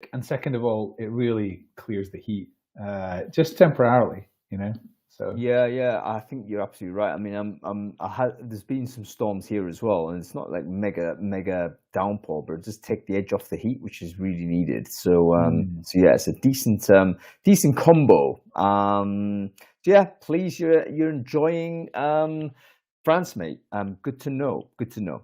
quick, and second of all, it really clears the heat, just temporarily, So Yeah, I think you're absolutely right. I mean, there's been some storms here as well, and it's not like mega downpour, but it just take the edge off the heat, which is really needed. So, so yeah, it's a decent combo. So yeah, please, you're enjoying France, mate. Good to know. Good to know.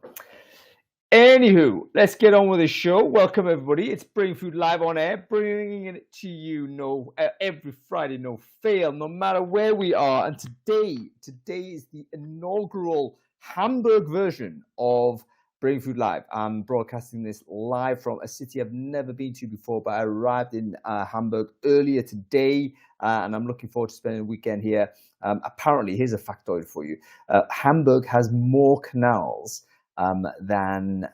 Anywho, let's get on with the show. Welcome, everybody. It's Brainfood Live on Air, bringing it to you every Friday, no fail, no matter where we are. And today is the inaugural Hamburg version of Brainfood Live. I'm broadcasting this live from a city I've never been to before, but I arrived in Hamburg earlier today, and I'm looking forward to spending the weekend here. Apparently, here's a factoid for you. Hamburg has more canals than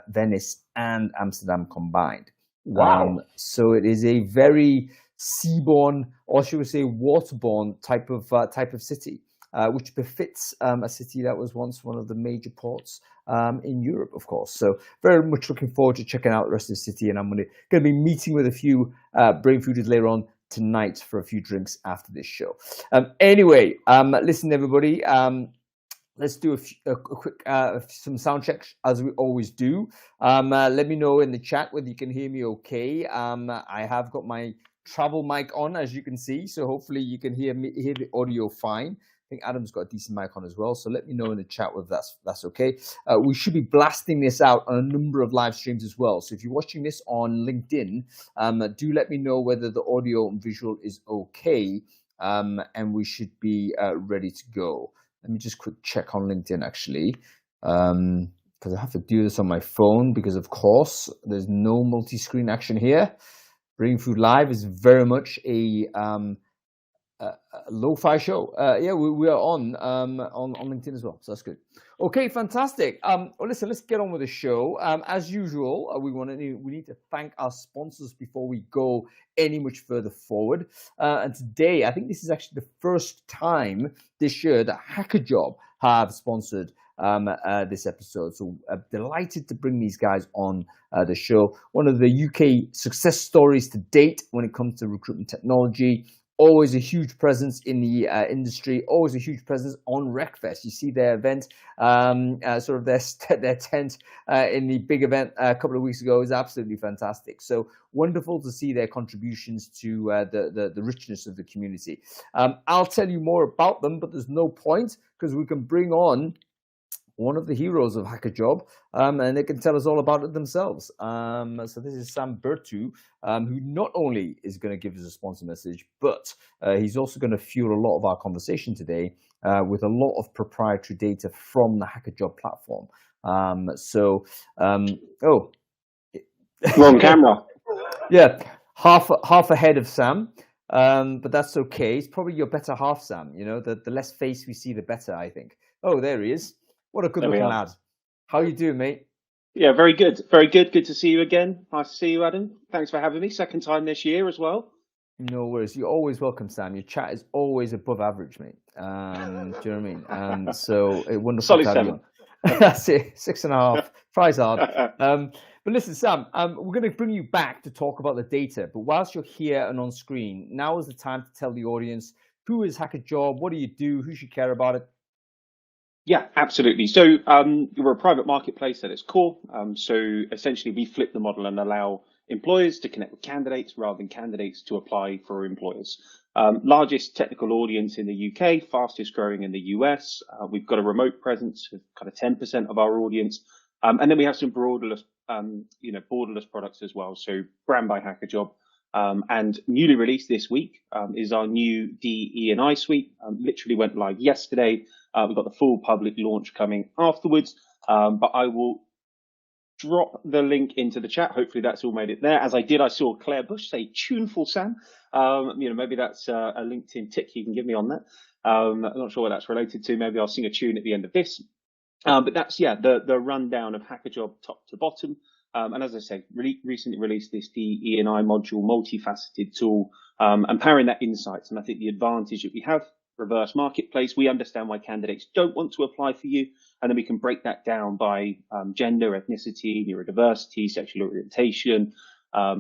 Venice and Amsterdam combined. Wow. So it is a very seaborne, or should we say waterborne type of city, which befits a city that was once one of the major ports in Europe, of course. So very much looking forward to checking out the rest of the city, and I'm going to be meeting with a few brain fooders later on tonight for a few drinks after this show. Anyway, listen, everybody. Let's do a quick some sound checks as we always do. Let me know in the chat whether you can hear me okay. I have got my travel mic on, as you can see, so hopefully you can hear the audio fine. I think Adam's got a decent mic on as well, so let me know in the chat whether that's okay. We should be blasting this out on a number of live streams as well. So if you're watching this on LinkedIn, do let me know whether the audio and visual is okay, and we should be ready to go. Let me just quick check on LinkedIn, actually, because I have to do this on my phone because, of course, there's no multi-screen action here. Brainfood Live is very much a lo-fi show. Yeah, we are on LinkedIn as well, so that's good. Okay, fantastic. Well, listen, let's get on with the show. As usual, we need to thank our sponsors before we go any much further forward. And today, I think this is actually the first time this year that HackerJob have sponsored this episode. So delighted to bring these guys on the show. One of the UK success stories to date when it comes to recruitment technology. Always a huge presence in the industry, always a huge presence on RecFest. You see their event, sort of their tent in the big event a couple of weeks ago is absolutely fantastic. So wonderful to see their contributions to the richness of the community. I'll tell you more about them, but there's no point because we can bring on one of the heroes of HackerJob, and they can tell us all about it themselves. So this is Sam Bertu, who not only is going to give us a sponsor message, but he's also going to fuel a lot of our conversation today with a lot of proprietary data from the HackerJob platform. Wrong camera. Yeah, half ahead of Sam. But that's okay. It's probably your better half, Sam. You know, the less face we see, the better, I think. Oh, there he is. What a good-looking lad. How you doing, mate? Yeah, very good. Very good. Good to see you again. Nice to see you, Adam. Thanks for having me. Second time this year as well. No worries. You're always welcome, Sam. Your chat is always above average, mate. Do you know what I mean? So wonderful Solid to have 7. you on. That's it. 6.5. Tries hard. But listen, Sam, we're going to bring you back to talk about the data. But whilst you're here and on screen, now is the time to tell the audience, who is HackerJob? What do you do? Who should care about it? Yeah, absolutely. So we're a private marketplace at its core. So essentially, we flip the model and allow employers to connect with candidates rather than candidates to apply for employers. Largest technical audience in the UK, fastest growing in the US. We've got a remote presence of kind of 10% of our audience. And then we have some borderless products as well. So brand by HackerJob. And newly released this week is our new DE&I suite. Literally went live yesterday. We've got the full public launch coming afterwards. But I will drop the link into the chat. Hopefully that's all made it there. As I did, I saw Claire Bush say tuneful Sam. Maybe that's a LinkedIn tick you can give me on that. I'm not sure what that's related to. Maybe I'll sing a tune at the end of this. But that's, the rundown of HackerJob top to bottom. And as I say, recently released this DE&I module, multifaceted tool, empowering that insights. And I think the advantage that we have, reverse marketplace, we understand why candidates don't want to apply for you. And then we can break that down by gender, ethnicity, neurodiversity, sexual orientation,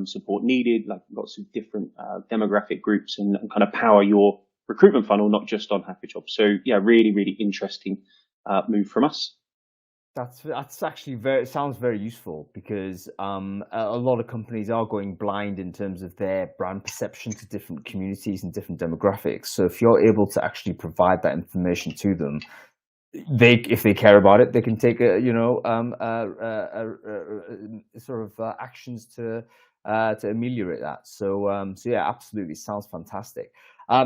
support needed, like lots of different demographic groups, and kind of power your recruitment funnel, not just on Happy Jobs. So yeah, really, really interesting move from us. That's actually sounds very useful, because a lot of companies are going blind in terms of their brand perception to different communities and different demographics. So if you're able to actually provide that information to them, if they care about it, they can take sort of actions to ameliorate that. So yeah, absolutely, sounds fantastic.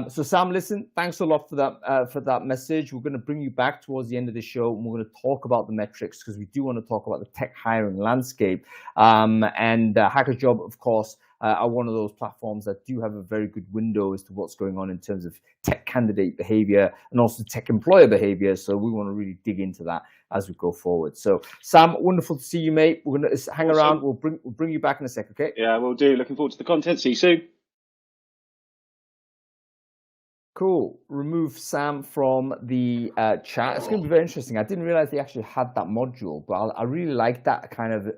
So Sam, listen, thanks a lot for that message. We're going to bring you back towards the end of the show, and we're going to talk about the metrics, because we do want to talk about the tech hiring landscape. And HackerJob, of course, are one of those platforms that do have a very good window as to what's going on in terms of tech candidate behavior and also tech employer behavior. So we want to really dig into that as we go forward. So Sam, wonderful to see you, mate. We're going to hang around. We'll bring you back in a sec, okay? Yeah, we'll do. Looking forward to the content. See you soon. Cool. Remove Sam from the chat. It's going to be very interesting. I didn't realize they actually had that module, but I really like that kind of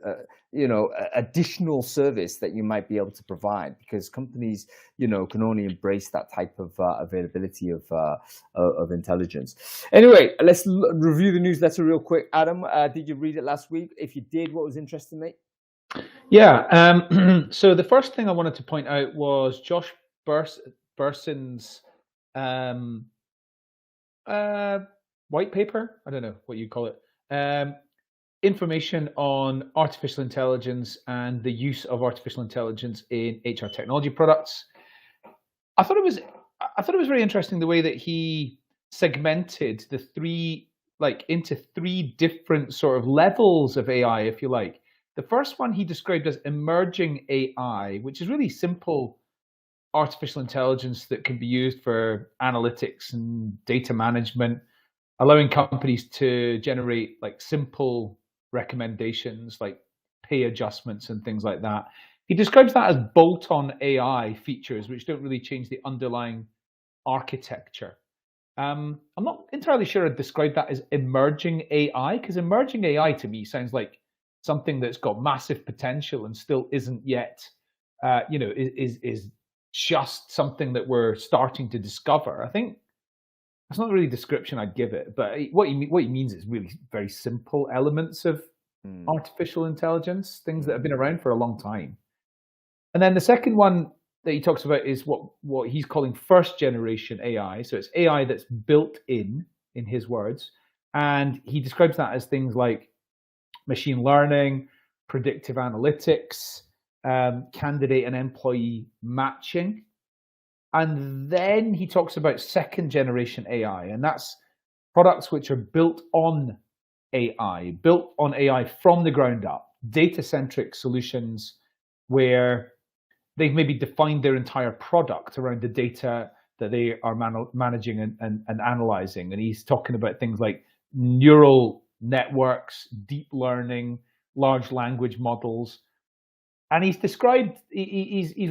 additional service that you might be able to provide, because companies can only embrace that type of availability of intelligence. Anyway, let's review the newsletter real quick. Adam, did you read it last week? If you did, what was interesting, mate? Yeah. So the first thing I wanted to point out was Josh Berson's white paper. I don't know what you call it. Information on artificial intelligence and the use of artificial intelligence in HR technology products. I thought it was very interesting the way that he segmented the three, into three different sort of levels of AI, if you like. The first one he described as emerging AI, which is really simple artificial intelligence that can be used for analytics and data management, allowing companies to generate simple recommendations like pay adjustments and things like that. He describes that as bolt-on AI features, which don't really change the underlying architecture. I'm not entirely sure I'd describe that as emerging AI, because emerging AI to me sounds like something that's got massive potential and still isn't yet, is just something that we're starting to discover. I think that's not really the description I'd give it, but what he means is really very simple elements of artificial intelligence, things that have been around for a long time. And then the second one that he talks about is what he's calling first generation AI. So it's AI that's built in his words, and he describes that as things like machine learning, predictive analytics, candidate and employee matching. And then he talks about second generation AI, and that's products which are built on AI from the ground up, data-centric solutions where they've maybe defined their entire product around the data that they are managing and analyzing. And he's talking about things like neural networks, deep learning, large language models. And he's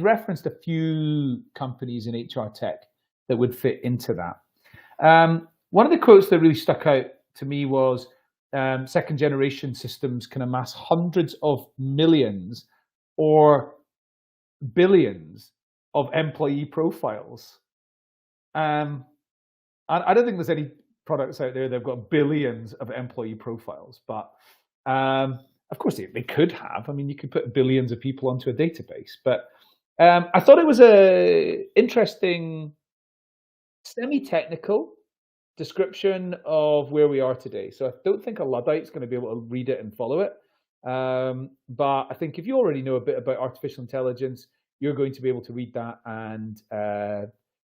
referenced a few companies in HR tech that would fit into that. One of the quotes that really stuck out to me was second generation systems can amass hundreds of millions or billions of employee profiles. And I don't think there's any products out there that have got billions of employee profiles, but of course they could have. I mean, you could put billions of people onto a database, but I thought it was a interesting semi-technical description of where we are today. So I don't think a Luddite's going to be able to read it and follow it. But I think if you already know a bit about artificial intelligence, you're going to be able to read that, and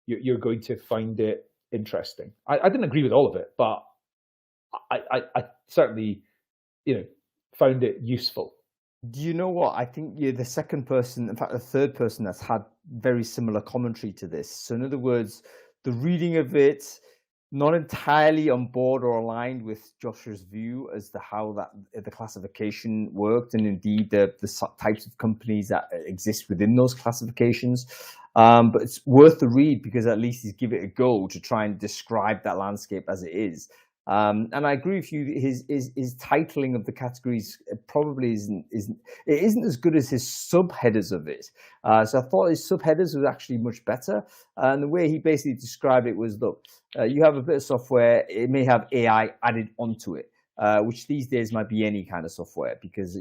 you're going to find it interesting. I didn't agree with all of it, but I certainly, found it useful. Do you know what? I think you're the second person, in fact, the third person that's had very similar commentary to this. So in other words, the reading of it, not entirely on board or aligned with Josh's view as to how the classification worked, and indeed the types of companies that exist within those classifications. But it's worth the read, because at least he's give it a go to try and describe that landscape as it is. And I agree with you. His titling of the categories probably isn't as good as his subheaders of it. So I thought his subheaders was actually much better. And the way he basically described it was, look, you have a bit of software, it may have AI added onto it. Which these days might be any kind of software, because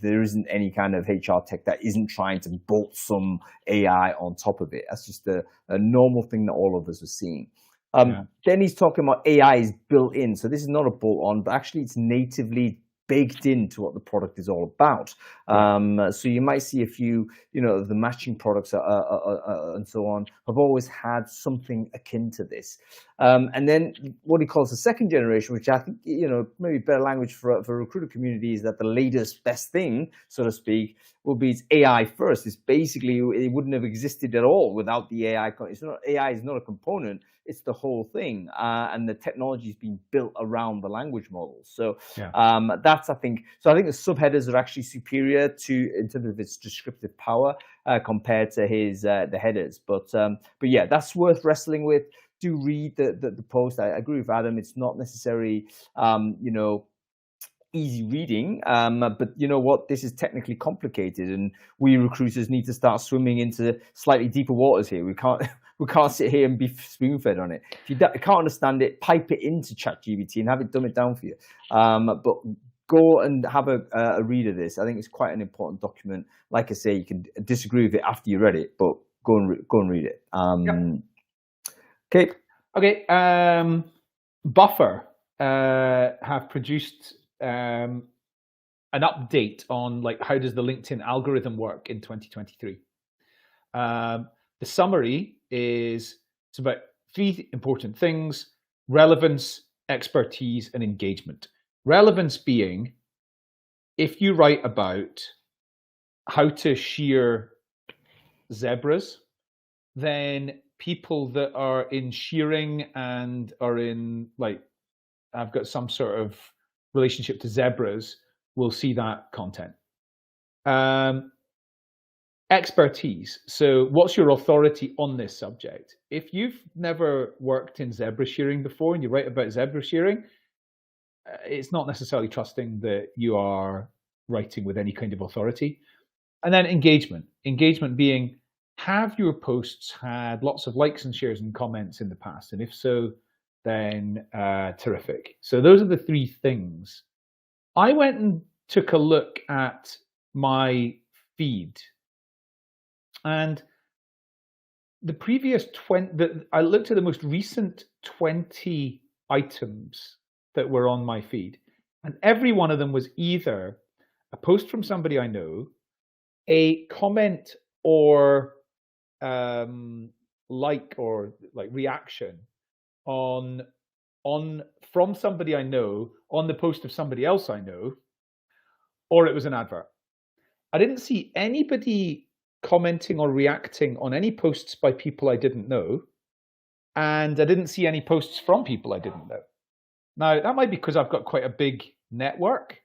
there isn't any kind of HR tech that isn't trying to bolt some AI on top of it. That's just a normal thing that all of us are seeing. Then he's talking about AI is built in. So this is not a bolt-on, but actually it's natively baked into what the product is all about. So you might see a few, the matching products and so on have always had something akin to this. And then what he calls the second generation, which I think, maybe better language for recruiter community, is that the latest best thing, so to speak, will be it's AI first. It's basically, it wouldn't have existed at all without the AI. AI is not a component. It's the whole thing, and the technology is being built around the language models. So that's, I think the subheaders are actually superior in terms of its descriptive power compared to his the headers. But yeah, that's worth wrestling with. Do read the post. I agree with Adam. It's not necessarily easy reading, but you know what? This is technically complicated, and we recruiters need to start swimming into slightly deeper waters here. We can't sit here and be spoon-fed on it. If you can't understand it, pipe it into ChatGPT and have it dumb it down for you. But go and have a read of this. I think it's quite an important document. Like I say, you can disagree with it after you read it, but go and read it. Okay. Buffer have produced an update on how does the LinkedIn algorithm work in 2023. The summary is it's about 3 important things: relevance, expertise, and engagement. Relevance being, if you write about how to shear zebras, then people that are in shearing and are in I've got some sort of relationship to zebras will see that content. Expertise. So what's your authority on this subject? If you've never worked in zebra shearing before and you write about zebra shearing, it's not necessarily trusting that you are writing with any kind of authority. And then engagement. Engagement being, have your posts had lots of likes and shares and comments in the past? And if so, then terrific. So those are the 3 things. I went and took a look at my feed, and the previous 20, I looked at the most recent 20 items that were on my feed, and every one of them was either a post from somebody I know, a comment or reaction from somebody I know on the post of somebody else I know, or it was an advert. I didn't see anybody commenting or reacting on any posts by people I didn't know, and I didn't see any posts from people I didn't know. Now, that might be because I've got quite a big network,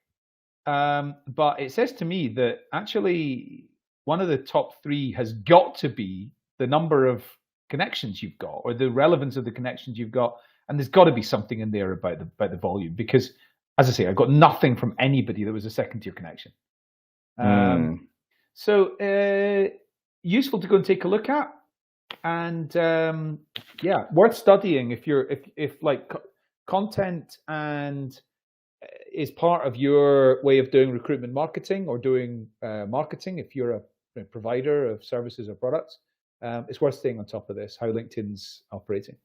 but it says to me that actually one of the top 3 has got to be the number of connections you've got, or the relevance of the connections you've got, and there's got to be something in there about the volume, because, as I say, I got nothing from anybody that was a second-tier connection. So useful to go and take a look at, and worth studying if content and is part of your way of doing recruitment marketing or doing marketing. If you're a provider of services or products, it's worth staying on top of this, how LinkedIn's operating.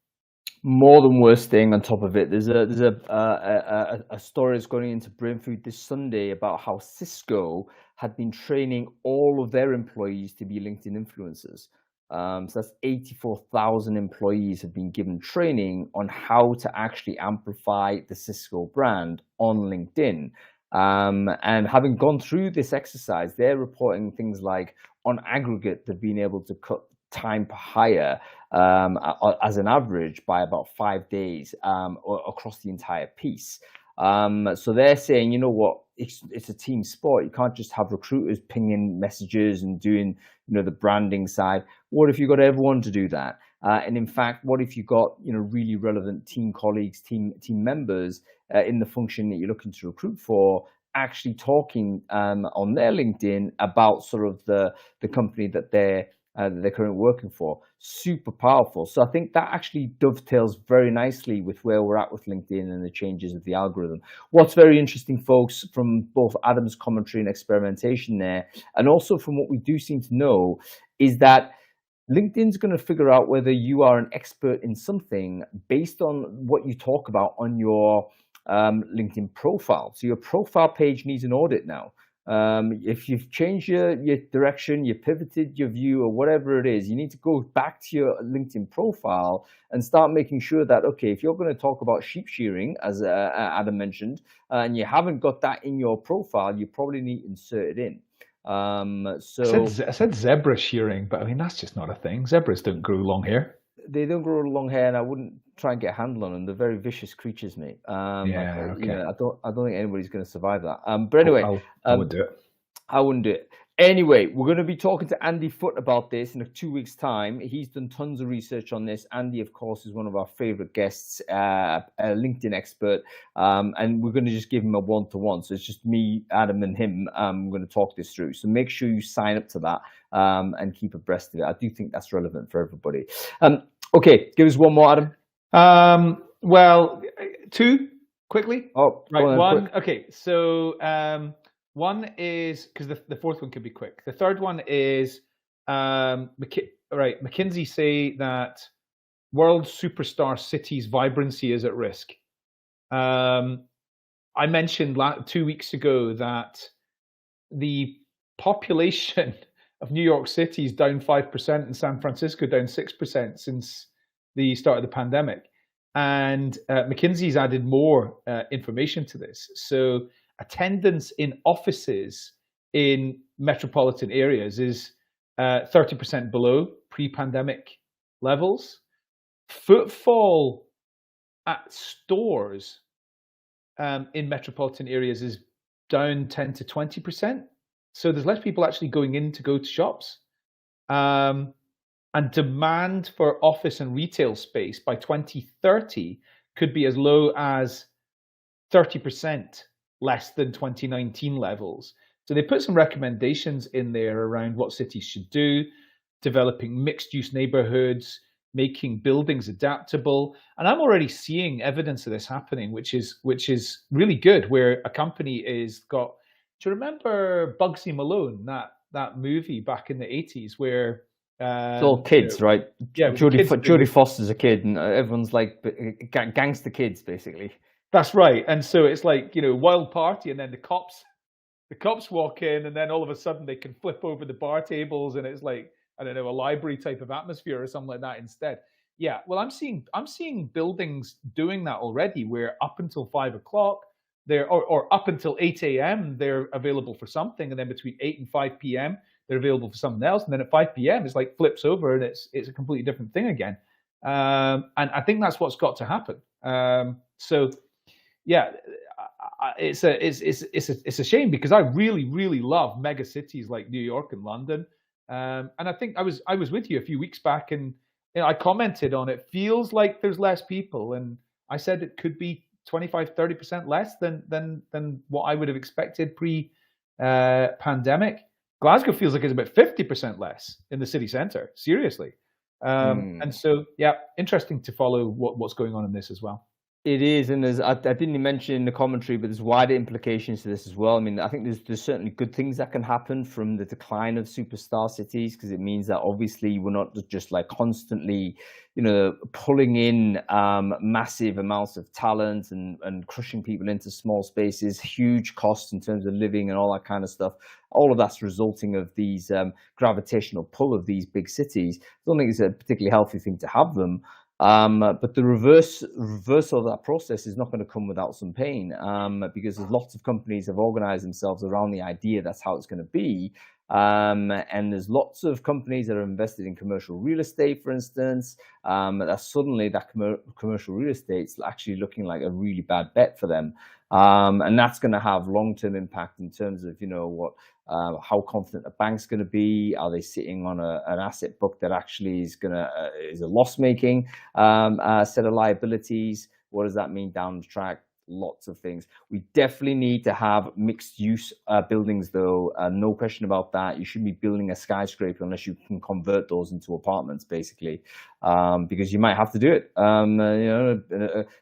More than worth staying on top of it. There's a story that's going into Brainfood this Sunday about how Cisco had been training all of their employees to be LinkedIn influencers. So that's 84,000 employees have been given training on how to actually amplify the Cisco brand on LinkedIn. And having gone through this exercise, they're reporting things like, on aggregate, they've been able to cut time per hire as an average by about 5 days across the entire piece. So they're saying, you know what, it's a team sport. You can't just have recruiters pinging messages and doing, the branding side. What if you got everyone to do that? And in fact, what if you got really relevant team colleagues, team members in the function that you're looking to recruit for, actually talking on their LinkedIn about sort of the company that they're currently working for. Super powerful. So I think that actually dovetails very nicely with where we're at with LinkedIn and the changes of the algorithm. What's very interesting, folks, from both Adam's commentary and experimentation there, and also from what we do seem to know, is that LinkedIn's going to figure out whether you are an expert in something based on what you talk about on your LinkedIn profile. So your profile page needs an audit now. If you've changed your direction, you pivoted your view or whatever it is, you need to go back to your LinkedIn profile and start making sure that, okay, if you're going to talk about sheep shearing, as Adam mentioned, and you haven't got that in your profile, you probably need to insert it in. So I said zebra shearing, but I mean, that's just not a thing. Zebras don't grow long hair. They don't grow long hair, and I wouldn't try and get a handle on them. They're very vicious creatures, mate. Yeah, okay. I don't think anybody's going to survive that. But anyway, I would do it. I wouldn't do it. Anyway, we're going to be talking to Andy Foote about this in 2 weeks' time. He's done tons of research on this. Andy, of course, is one of our favorite guests, a LinkedIn expert, and we're going to just give him a one-to-one. So it's just me, Adam, and him. I'm going to talk this through. So make sure you sign up to that and keep abreast of it. I do think that's relevant for everybody. Okay, give us one more, Adam. Well, two quickly. Oh, right. One. Quick. Okay, so. One is, because the fourth one could be quick. The third one is, McKinsey say that world superstar cities' vibrancy is at risk. I mentioned 2 weeks ago that the population of New York City is down 5% and San Francisco down 6% since the start of the pandemic. And McKinsey's added more information to this. So attendance in offices in metropolitan areas is 30% below pre-pandemic levels. Footfall at stores in metropolitan areas is down 10 to 20%. So there's less people actually going in to go to shops. And demand for office and retail space by 2030 could be as low as 30% less than 2019 levels. So they put some recommendations in there around what cities should do, developing mixed-use neighborhoods, making buildings adaptable. And I'm already seeing evidence of this happening, which is really good, where a company is got, do you remember Bugsy Malone, that movie back in the 80s where it's all kids, right? Yeah, Jodie Foster's a kid, and everyone's like gangster kids, basically. That's right. And so it's like, wild party, and then the cops walk in, and then all of a sudden they can flip over the bar tables, and it's like, I don't know, a library type of atmosphere or something like that instead. Yeah, well, I'm seeing buildings doing that already, where up until 5 o'clock, or up until 8 a.m. they're available for something, and then between 8 and 5 p.m. they're available for something else, and then at 5 p.m. it's like flips over, and it's a completely different thing again. And I think that's what's got to happen. So. Yeah, it's a shame, because I really, really love mega cities like New York and London, and I think I was with you a few weeks back, and I commented on it. Feels like there's less people, and I said it could be 25-30% less than what I would have expected pre-pandemic. Glasgow feels like it's about 50% less in the city centre. Seriously, and so yeah, interesting to follow what's going on in this as well. It is, and I didn't mention in the commentary, but there's wider implications to this as well. I mean, I think there's certainly good things that can happen from the decline of superstar cities, because it means that obviously we're not just like constantly, pulling in massive amounts of talent and crushing people into small spaces, huge costs in terms of living and all that kind of stuff. All of that's resulting of these gravitational pull of these big cities. I don't think it's a particularly healthy thing to have them. But the reverse of that process is not going to come without some pain, because there's lots of companies have organized themselves around the idea that's how it's going to be. And there's lots of companies that are invested in commercial real estate, for instance, that suddenly that commercial real estate's actually looking like a really bad bet for them. And that's going to have long-term impact in terms of, what how confident a bank's going to be. Are they sitting on an asset book that actually is a loss-making set of liabilities? What does that mean down the track? Lots of things. We definitely need to have mixed use buildings, though. No question about that. You shouldn't be building a skyscraper unless you can convert those into apartments, basically, because you might have to do it.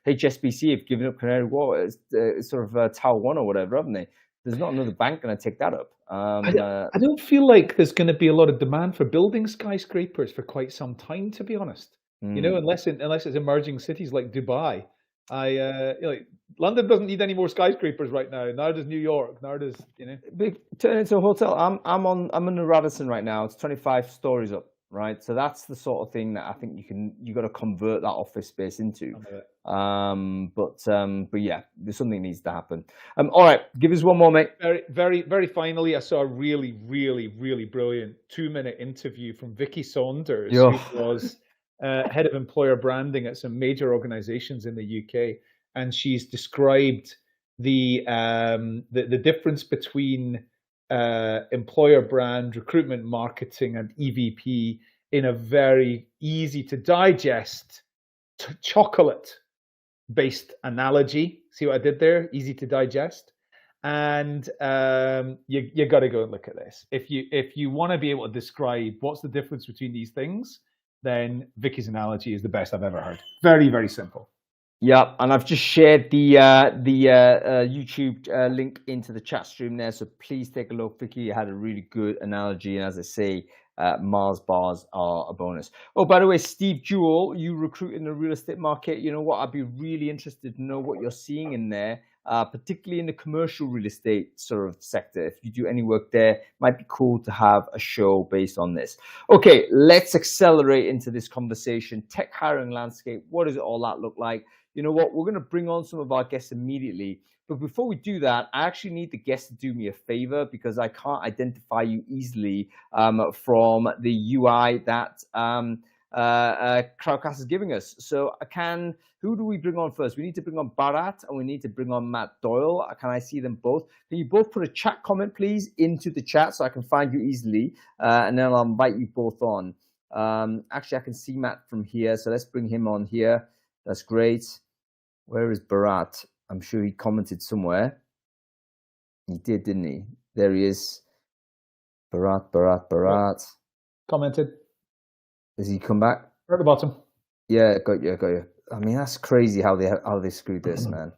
HSBC have given up Canary Wharf, sort of Tower 1 or whatever, haven't they? There's not another bank going to take that up. I don't feel like there's going to be a lot of demand for building skyscrapers for quite some time, to be honest. Unless it's emerging cities like Dubai. London doesn't need any more skyscrapers right now. Neither does New York. Neither does turn it into a hotel. I'm in the Radisson right now. It's 25 stories up, right? So that's the sort of thing that I think you got to convert that office space into. But yeah, there's something needs to happen. All right, give us one more, mate. Very, very, very finally, I saw a really, really, really brilliant 2-minute interview from Vicky Saunders, who was head of employer branding at some major organizations in the UK. And she's described the difference between employer brand, recruitment marketing, and EVP in a very easy to digest chocolate-based analogy. See what I did there? Easy to digest. And you got to go and look at this. If you want to be able to describe what's the difference between these things, then Vicky's analogy is the best I've ever heard. Very, very simple. Yeah, and I've just shared the YouTube link into the chat stream there, so please take a look. Vicky had a really good analogy, and as I say, Mars bars are a bonus. Oh, by the way, Steve Jewell, you recruit in the real estate market. You know what? I'd be really interested to know what you're seeing in there, particularly in the commercial real estate sort of sector. If you do any work there, it might be cool to have a show based on this. Okay, let's accelerate into this conversation. Tech hiring landscape. What does it all that look like? You know what? We're going to bring on some of our guests immediately. But before we do that, I actually need the guests to do me a favor because I can't identify you easily from the UI that Crowdcast is giving us. So who do we bring on first? We need to bring on Bharat and we need to bring on Matt Doyle. Can I see them both? Can you both put a chat comment, please, into the chat so I can find you easily? And then I'll invite you both on. Actually, I can see Matt from here. So let's bring him on here. That's great. Where is Bharat? I'm sure he commented somewhere. He did, didn't he? There he is. Bharat. Commented. Does he come back? Right at the bottom. Yeah, got you. I mean, that's crazy how they screwed this, man.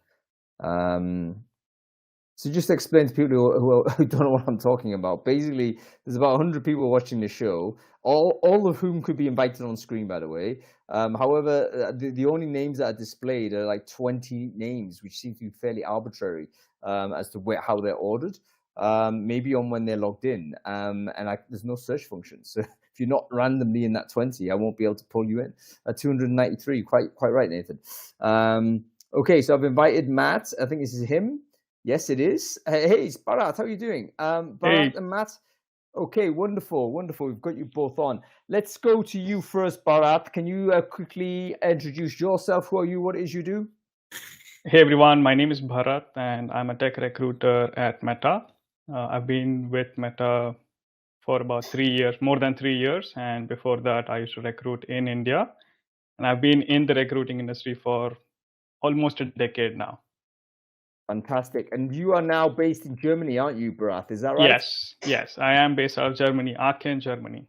So just to explain to people who don't know what I'm talking about. Basically, there's about 100 people watching the show, all of whom could be invited on screen, by the way. However, the only names that are displayed are like 20 names, which seem to be fairly arbitrary as to how they're ordered. Maybe on when they're logged in, and there's no search function. So if you're not randomly in that 20, I won't be able to pull you in. 293, quite right, Nathan. Okay, so I've invited Matt. I think this is him. Yes, it is. Hey, it's Bharat. How are you doing? Bharat and Matt. Okay, wonderful. We've got you both on. Let's go to you first, Bharat. Can you quickly introduce yourself? Who are you? What it is you do? Hey, everyone. My name is Bharat, and I'm a tech recruiter at Meta. I've been with Meta for about 3 years, more than 3 years. And before that, I used to recruit in India. And I've been in the recruiting industry for almost a decade now. Fantastic. And you are now based in Germany, aren't you, Bharat? Is that right? Yes. I am based out of Germany, Aachen, Germany.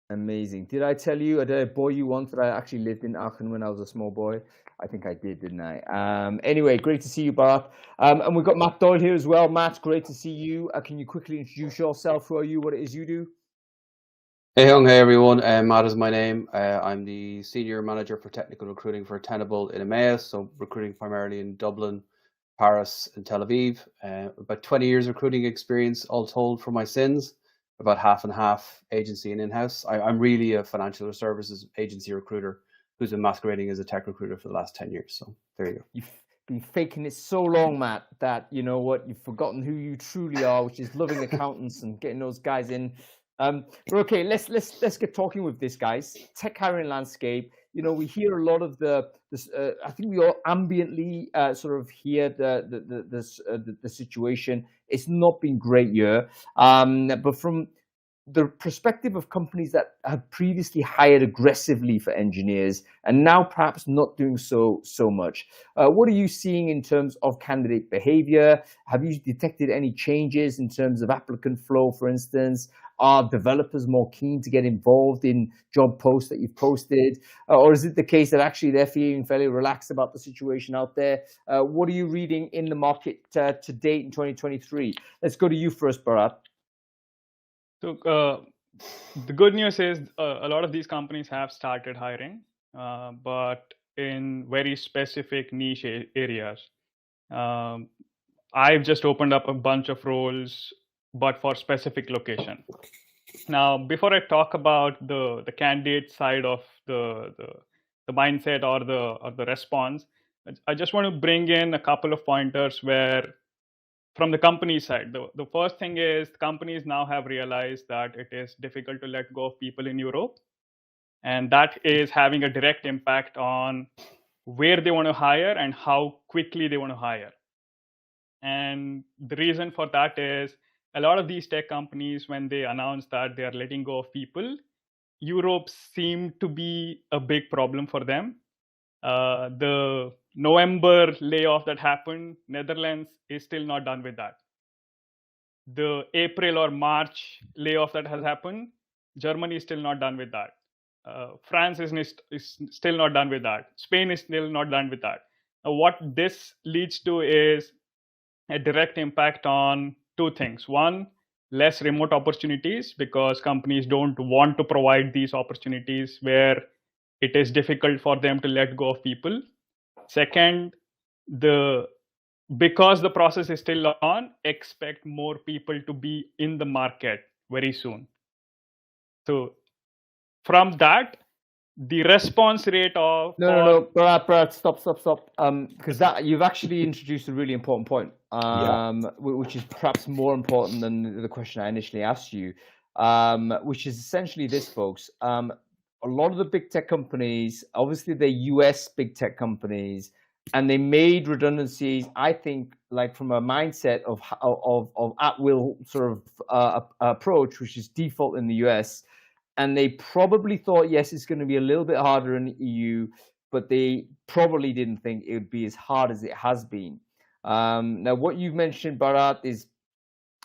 Amazing. Did I tell you, did I bore you once that I actually lived in Aachen when I was a small boy? I think I did, didn't I? Anyway, great to see you, Bharat. And we've got Matt Doyle here as well. Matt, great to see you. Can you quickly introduce yourself? Who are you? What it is you do? Hey everyone, Matt is my name. I'm the Senior Manager for Technical Recruiting for Tenable in EMEA, so recruiting primarily in Dublin, Paris and Tel Aviv. About 20 years recruiting experience all told for my sins, about half and half agency and in-house. I'm really a financial services agency recruiter who's been masquerading as a tech recruiter for the last 10 years. So there you go. You've been faking it so long, Matt, that you know what, you've forgotten who you truly are, which is loving accountants and getting those guys in. But okay, let's get talking with this, guys. Tech hiring landscape. we hear a lot of this. I think we all ambiently sort of hear the situation. It's not been great year, but from the perspective of companies that have previously hired aggressively for engineers and now perhaps not doing so much. What are you seeing in terms of candidate behavior? Have you detected any changes in terms of applicant flow, for instance? Are developers more keen to get involved in job posts that you've posted? Or is it the case that actually they're feeling fairly relaxed about the situation out there? What are you reading in the market to date in 2023? Let's go to you first, Bharat. So the good news is a lot of these companies have started hiring, but in very specific niche areas. I've just opened up a bunch of roles, but for specific location. Now, before I talk about the candidate side of the mindset or the response, I just want to bring in a couple of pointers where from the company side, the first thing is companies now have realized that it is difficult to let go of people in Europe. And that is having a direct impact on where they want to hire and how quickly they want to hire. And the reason for that is a lot of these tech companies, when they announce that they are letting go of people, Europe seemed to be a big problem for them. The November layoff that happened, Netherlands is still not done with that. The April or March layoff that has happened, Germany is still not done with that. France is still not done with that. Spain is still not done with that. What this leads to is a direct impact on two things. One, less remote opportunities because companies don't want to provide these opportunities where it is difficult for them to let go of people. Second, because the process is still on, expect more people to be in the market very soon. So from that, the response rate of no, Brad, stop. Because that you've actually introduced a really important point, which is perhaps more important than the question I initially asked you, which is essentially this, folks. A lot of the big tech companies, obviously they're US big tech companies, and they made redundancies, I think, like from a mindset of at will sort of approach, which is default in the US. And they probably thought, yes, it's going to be a little bit harder in the EU, but they probably didn't think it would be as hard as it has been. Now, what you've mentioned, Bharat, is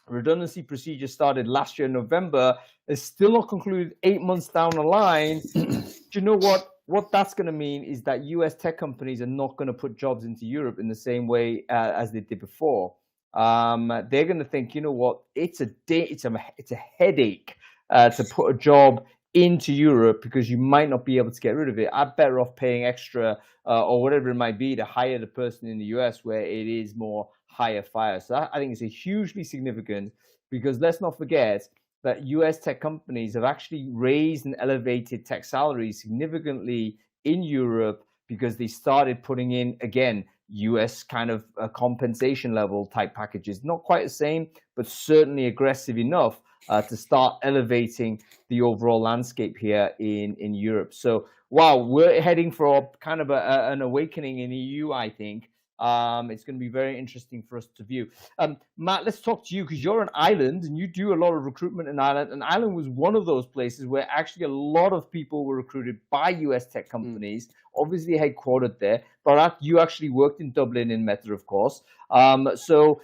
redundancy procedure started last year in November. It's still not concluded 8 months down the line. Do you know what? What that's going to mean is that US tech companies are not going to put jobs into Europe in the same way as they did before. They're going to think, you know what? It's a headache to put a job into Europe because you might not be able to get rid of it. I'm better off paying extra or whatever it might be to hire the person in the US where it is more higher fire. So I think it's a hugely significant, because let's not forget that US tech companies have actually raised and elevated tech salaries significantly in Europe because they started putting in, again, US kind of compensation level type packages. Not quite the same, but certainly aggressive enough to start elevating the overall landscape here in Europe. So, wow, we're heading for kind of an awakening in the EU, I think. It's going to be very interesting for us to view. Matt, let's talk to you because you're an Ireland and you do a lot of recruitment in Ireland. And Ireland was one of those places where actually a lot of people were recruited by US tech companies, obviously headquartered there. Bharat, you actually worked in Dublin in Meta, of course. So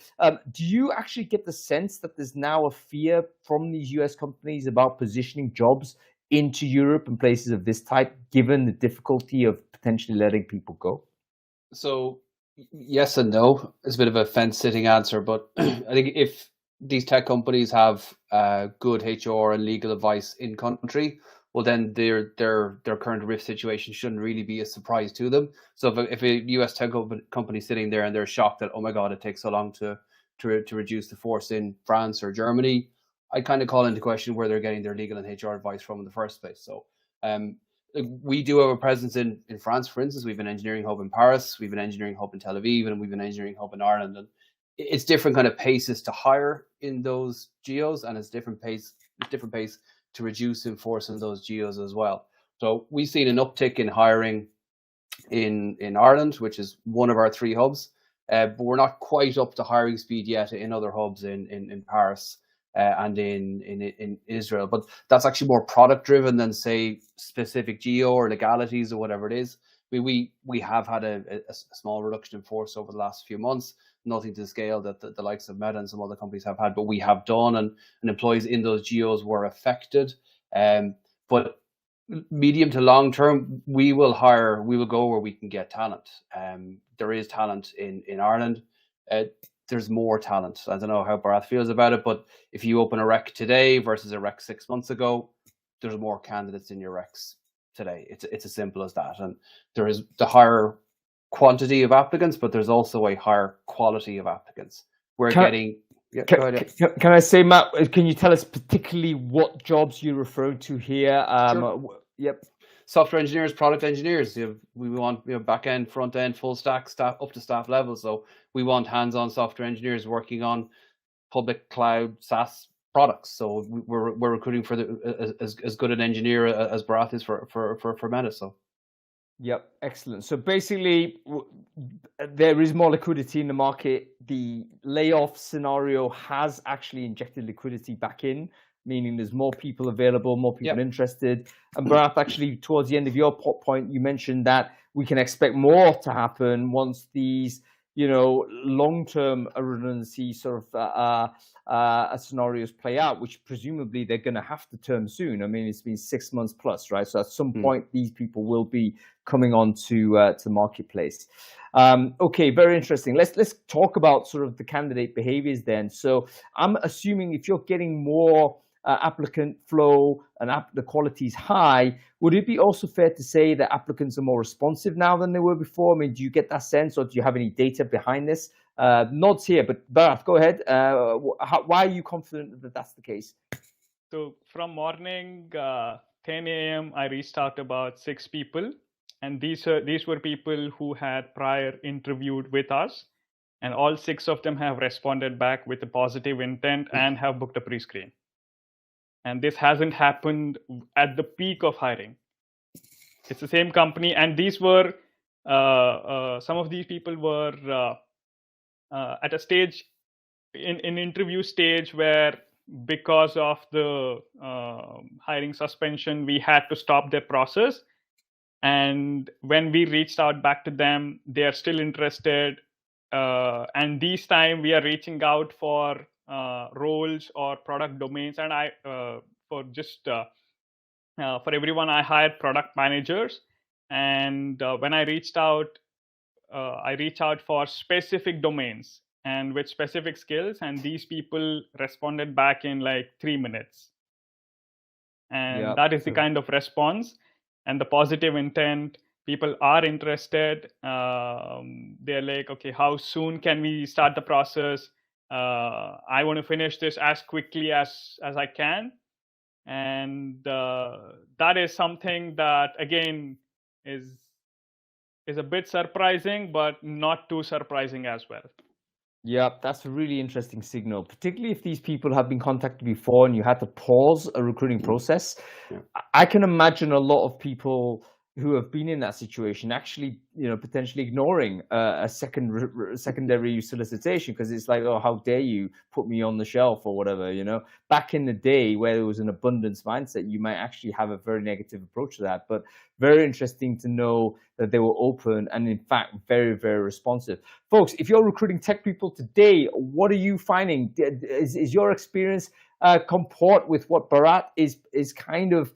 do you actually get the sense that there's now a fear from these US companies about positioning jobs into Europe and places of this type, given the difficulty of potentially letting people go? So yes and no. It's a bit of a fence-sitting answer, but I think if these tech companies have good HR and legal advice in country, well, then their current risk situation shouldn't really be a surprise to them. So if a US tech company is sitting there and they're shocked that, oh my God, it takes so long to reduce the force in France or Germany, I kind of call into question where they're getting their legal and HR advice from in the first place. So we do have a presence in France, for instance. We have an engineering hub in Paris, we have an engineering hub in Tel Aviv, and we have an engineering hub in Ireland. And it's different kind of paces to hire in those geos, and it's different pace to reduce in force in those geos as well. So we've seen an uptick in hiring in Ireland, which is one of our 3 hubs, but we're not quite up to hiring speed yet in other hubs in Paris and in Israel. But that's actually more product driven than, say, specific geo or legalities or whatever it is. We have had a small reduction in force over the last few months, nothing to the scale that the likes of Meta and some other companies have had, but we have done, and employees in those geos were affected. But medium to long term, we will go where we can get talent. There is talent in Ireland. There's more talent. I don't know how Bharat feels about it, but if you open a rec today versus a rec 6 months ago, there's more candidates in your recs today. It's as simple as that. And there is the higher quantity of applicants, but there's also a higher quality of applicants. We're getting. Yeah, go ahead, yeah. Can I say, Matt, can you tell us particularly what jobs you're referring to here? Sure. Yep. Software engineers, product engineers. We want back end, front end, full stack, staff up to staff level. So we want hands-on software engineers working on public cloud SaaS products. So we're recruiting for as good an engineer as Bharat is for Meta. So. Yep, excellent. So basically, there is more liquidity in the market. The layoff scenario has actually injected liquidity back in, meaning there's more people available, more people interested. And Bharat, actually, towards the end of your point, you mentioned that we can expect more to happen once these, long-term redundancy sort of scenarios play out, which presumably they're going to have to turn soon. I mean, it's been 6 months plus, right? So at some point, these people will be coming on to the marketplace. Okay, very interesting. Let's talk about sort of the candidate behaviors then. So I'm assuming if you're getting more applicant flow and the quality is high, would it be also fair to say that applicants are more responsive now than they were before? I mean, do you get that sense, or do you have any data behind this? Nods here, but Bharat, go ahead. Why are you confident that that's the case? So from morning 10 a.m., I reached out to about 6 people, and these were people who had prior interviewed with us, and all 6 of them have responded back with a positive intent and have booked a pre-screen. And this hasn't happened at the peak of hiring. It's the same company, and these were some of these people were at a stage in interview stage where, because of the hiring suspension, we had to stop their process. And when we reached out back to them, they are still interested. And this time we are reaching out for roles or product domains. And for everyone, I hired product managers. And when I reached out for specific domains and with specific skills, and these people responded back in like 3 minutes. And that is the kind of response and the positive intent. People are interested. They're like, okay, how soon can we start the process? I want to finish this as quickly as I can. And that is something that, again, is a bit surprising, but not too surprising as well. Yeah, that's a really interesting signal, particularly if these people have been contacted before and you had to pause a recruiting process. Yeah. I can imagine a lot of people who have been in that situation actually, potentially ignoring a secondary solicitation, because it's like, oh, how dare you put me on the shelf or whatever, Back in the day where there was an abundance mindset, you might actually have a very negative approach to that. But very interesting to know that they were open and, in fact, very, very responsive. Folks, if you're recruiting tech people today, what are you finding? Is your experience comport with what Bharat is kind of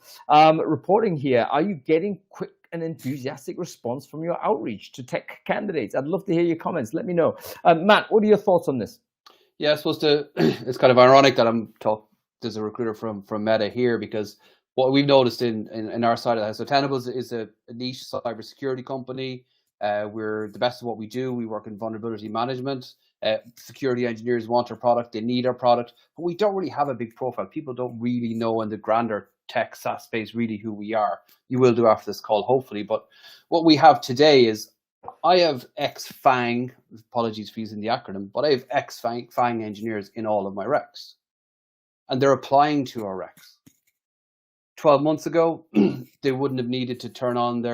reporting here? Are you getting quick and enthusiastic response from your outreach to tech candidates? I'd love to hear your comments. Let me know. Matt, what are your thoughts on this? Yeah, I suppose it's kind of ironic that there's a recruiter from Meta here, because what we've noticed in our side of the house, so Tenables is a niche cybersecurity company. We're the best of what we do. We work in vulnerability management. Security engineers want our product. They need our product, but we don't really have a big profile. People don't really know in the grander tech SaaS space really who we are. You will do after this call, hopefully. But what we have today is, I have ex-FANG, apologies for using the acronym, but I have ex-FANG engineers in all of my recs. And they're applying to our recs. 12 months ago, they wouldn't have needed to turn on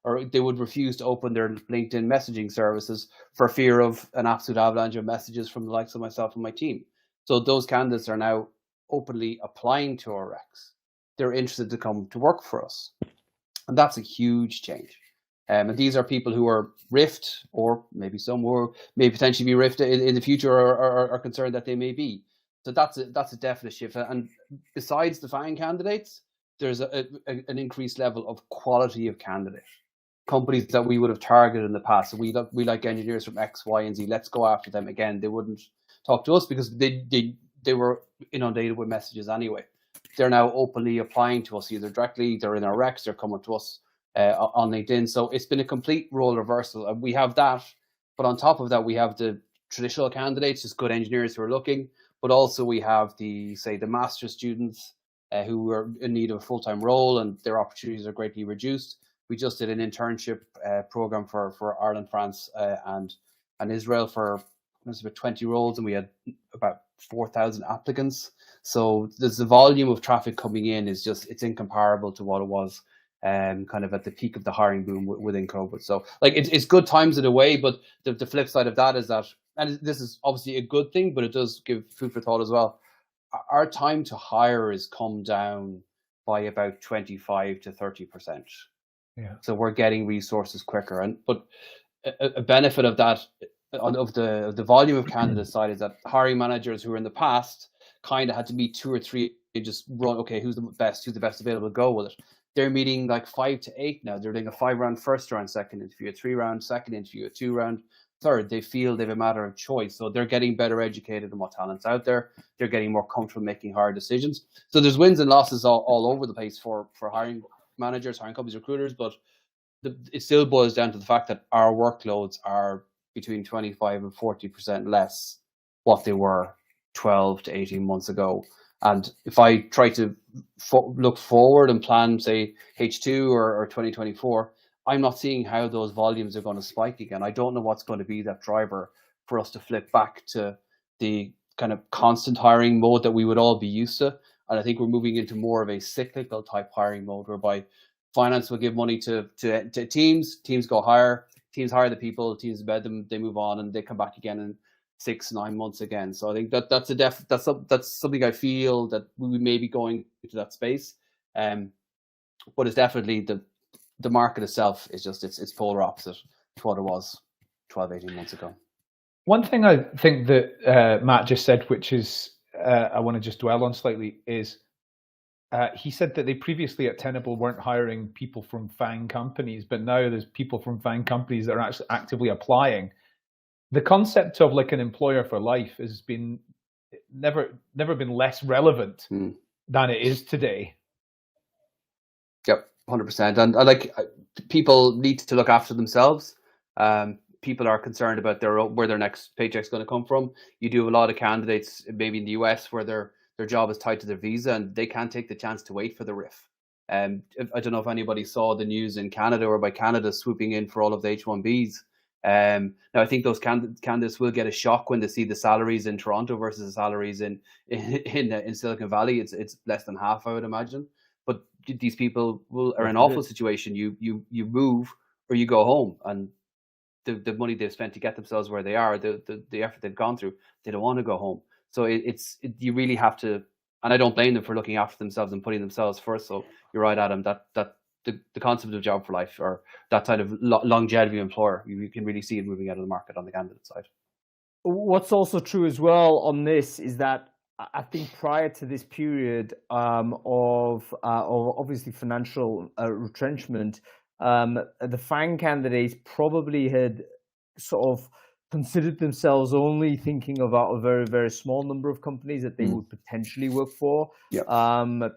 or they would refuse to open their LinkedIn messaging services for fear of an absolute avalanche of messages from the likes of myself and my team. So those candidates are now openly applying to our recs. They're interested to come to work for us. And that's a huge change. And these are people who are riffed, or maybe some who may potentially be riffed in the future, or are concerned that they may be. So that's a definite shift. And besides the FANG candidates, there's an increased level of quality of candidate. Companies that we would have targeted in the past. So we like engineers from X, Y, and Z. Let's go after them. Again, they wouldn't talk to us because they were inundated with messages anyway. They're now openly applying to us either directly, they're in our recs, they're coming to us on LinkedIn. So it's been a complete role reversal. We have that, but on top of that, we have the traditional candidates, just good engineers who are looking, but also we have the master's students who are in need of a full-time role, and their opportunities are greatly reduced. We just did an internship program for Ireland, France, and Israel for about 20 roles, and we had about 4,000 applicants. So there's the volume of traffic coming in is it's incomparable to what it was kind of at the peak of the hiring boom within COVID. So like it's good times in a way, but the flip side of that is that, and this is obviously a good thing, but it does give food for thought as well. Our time to hire has come down by about 25 to 30%. Yeah. So we're getting resources quicker, but a benefit of that, of the volume of candidate side, is that hiring managers who were in the past kind of had to meet 2 or 3, just run, okay, who's the best available, go with it. They're meeting like 5 to 8 now. They're doing a 5-round first round, second interview, a 3-round second interview, a 2-round third. They feel they have a matter of choice. So they're getting better educated on what talent's out there. They're getting more comfortable making hard decisions. So there's wins and losses all over the place for hiring managers, hiring companies, recruiters, but it still boils down to the fact that our workloads are between 25 and 40% less what they were 12 to 18 months ago. And if I try to look forward and plan, say, H2 or 2024, I'm not seeing how those volumes are going to spike again. I don't know what's going to be that driver for us to flip back to the kind of constant hiring mode that we would all be used to. And I think we're moving into more of a cyclical type hiring mode, whereby finance will give money to teams go hire, teams hire the people, teams embed them, they move on, and they come back again in 6-9 months again. So I think that's something I feel that we may be going into that space. But it's definitely the market itself is just it's polar opposite to what it was 12-18 months ago. One thing I think that Matt just said, which is I want to just dwell on slightly, is he said that they previously at Tenable weren't hiring people from FANG companies, but now there's people from FANG companies that are actually actively applying. The concept of like an employer for life has been never been less relevant than it is today. Yep, 100%. And like people need to look after themselves. People are concerned about where their next paycheck's going to come from. You do have a lot of candidates, maybe in the US, where their job is tied to their visa and they can't take the chance to wait for the RIF. I don't know if anybody saw the news in Canada, or by Canada swooping in for all of the H-1Bs. Now I think those candidates will get a shock when they see the salaries in Toronto versus the salaries in Silicon Valley. It's less than half, I would imagine. But these people are in an awful situation. You move or you go home, and the money they've spent to get themselves where they are, the effort they've gone through, they don't want to go home. So you really have to, and I don't blame them for looking after themselves and putting themselves first. So you're right, Adam, that the concept of job for life, or that type of longevity employer, you can really see it moving out of the market on the candidate side. What's also true as well on this is that I think prior to this period of obviously financial retrenchment, the FANG candidates probably had sort of considered themselves only thinking about a very, very small number of companies that they would potentially work for. Yep.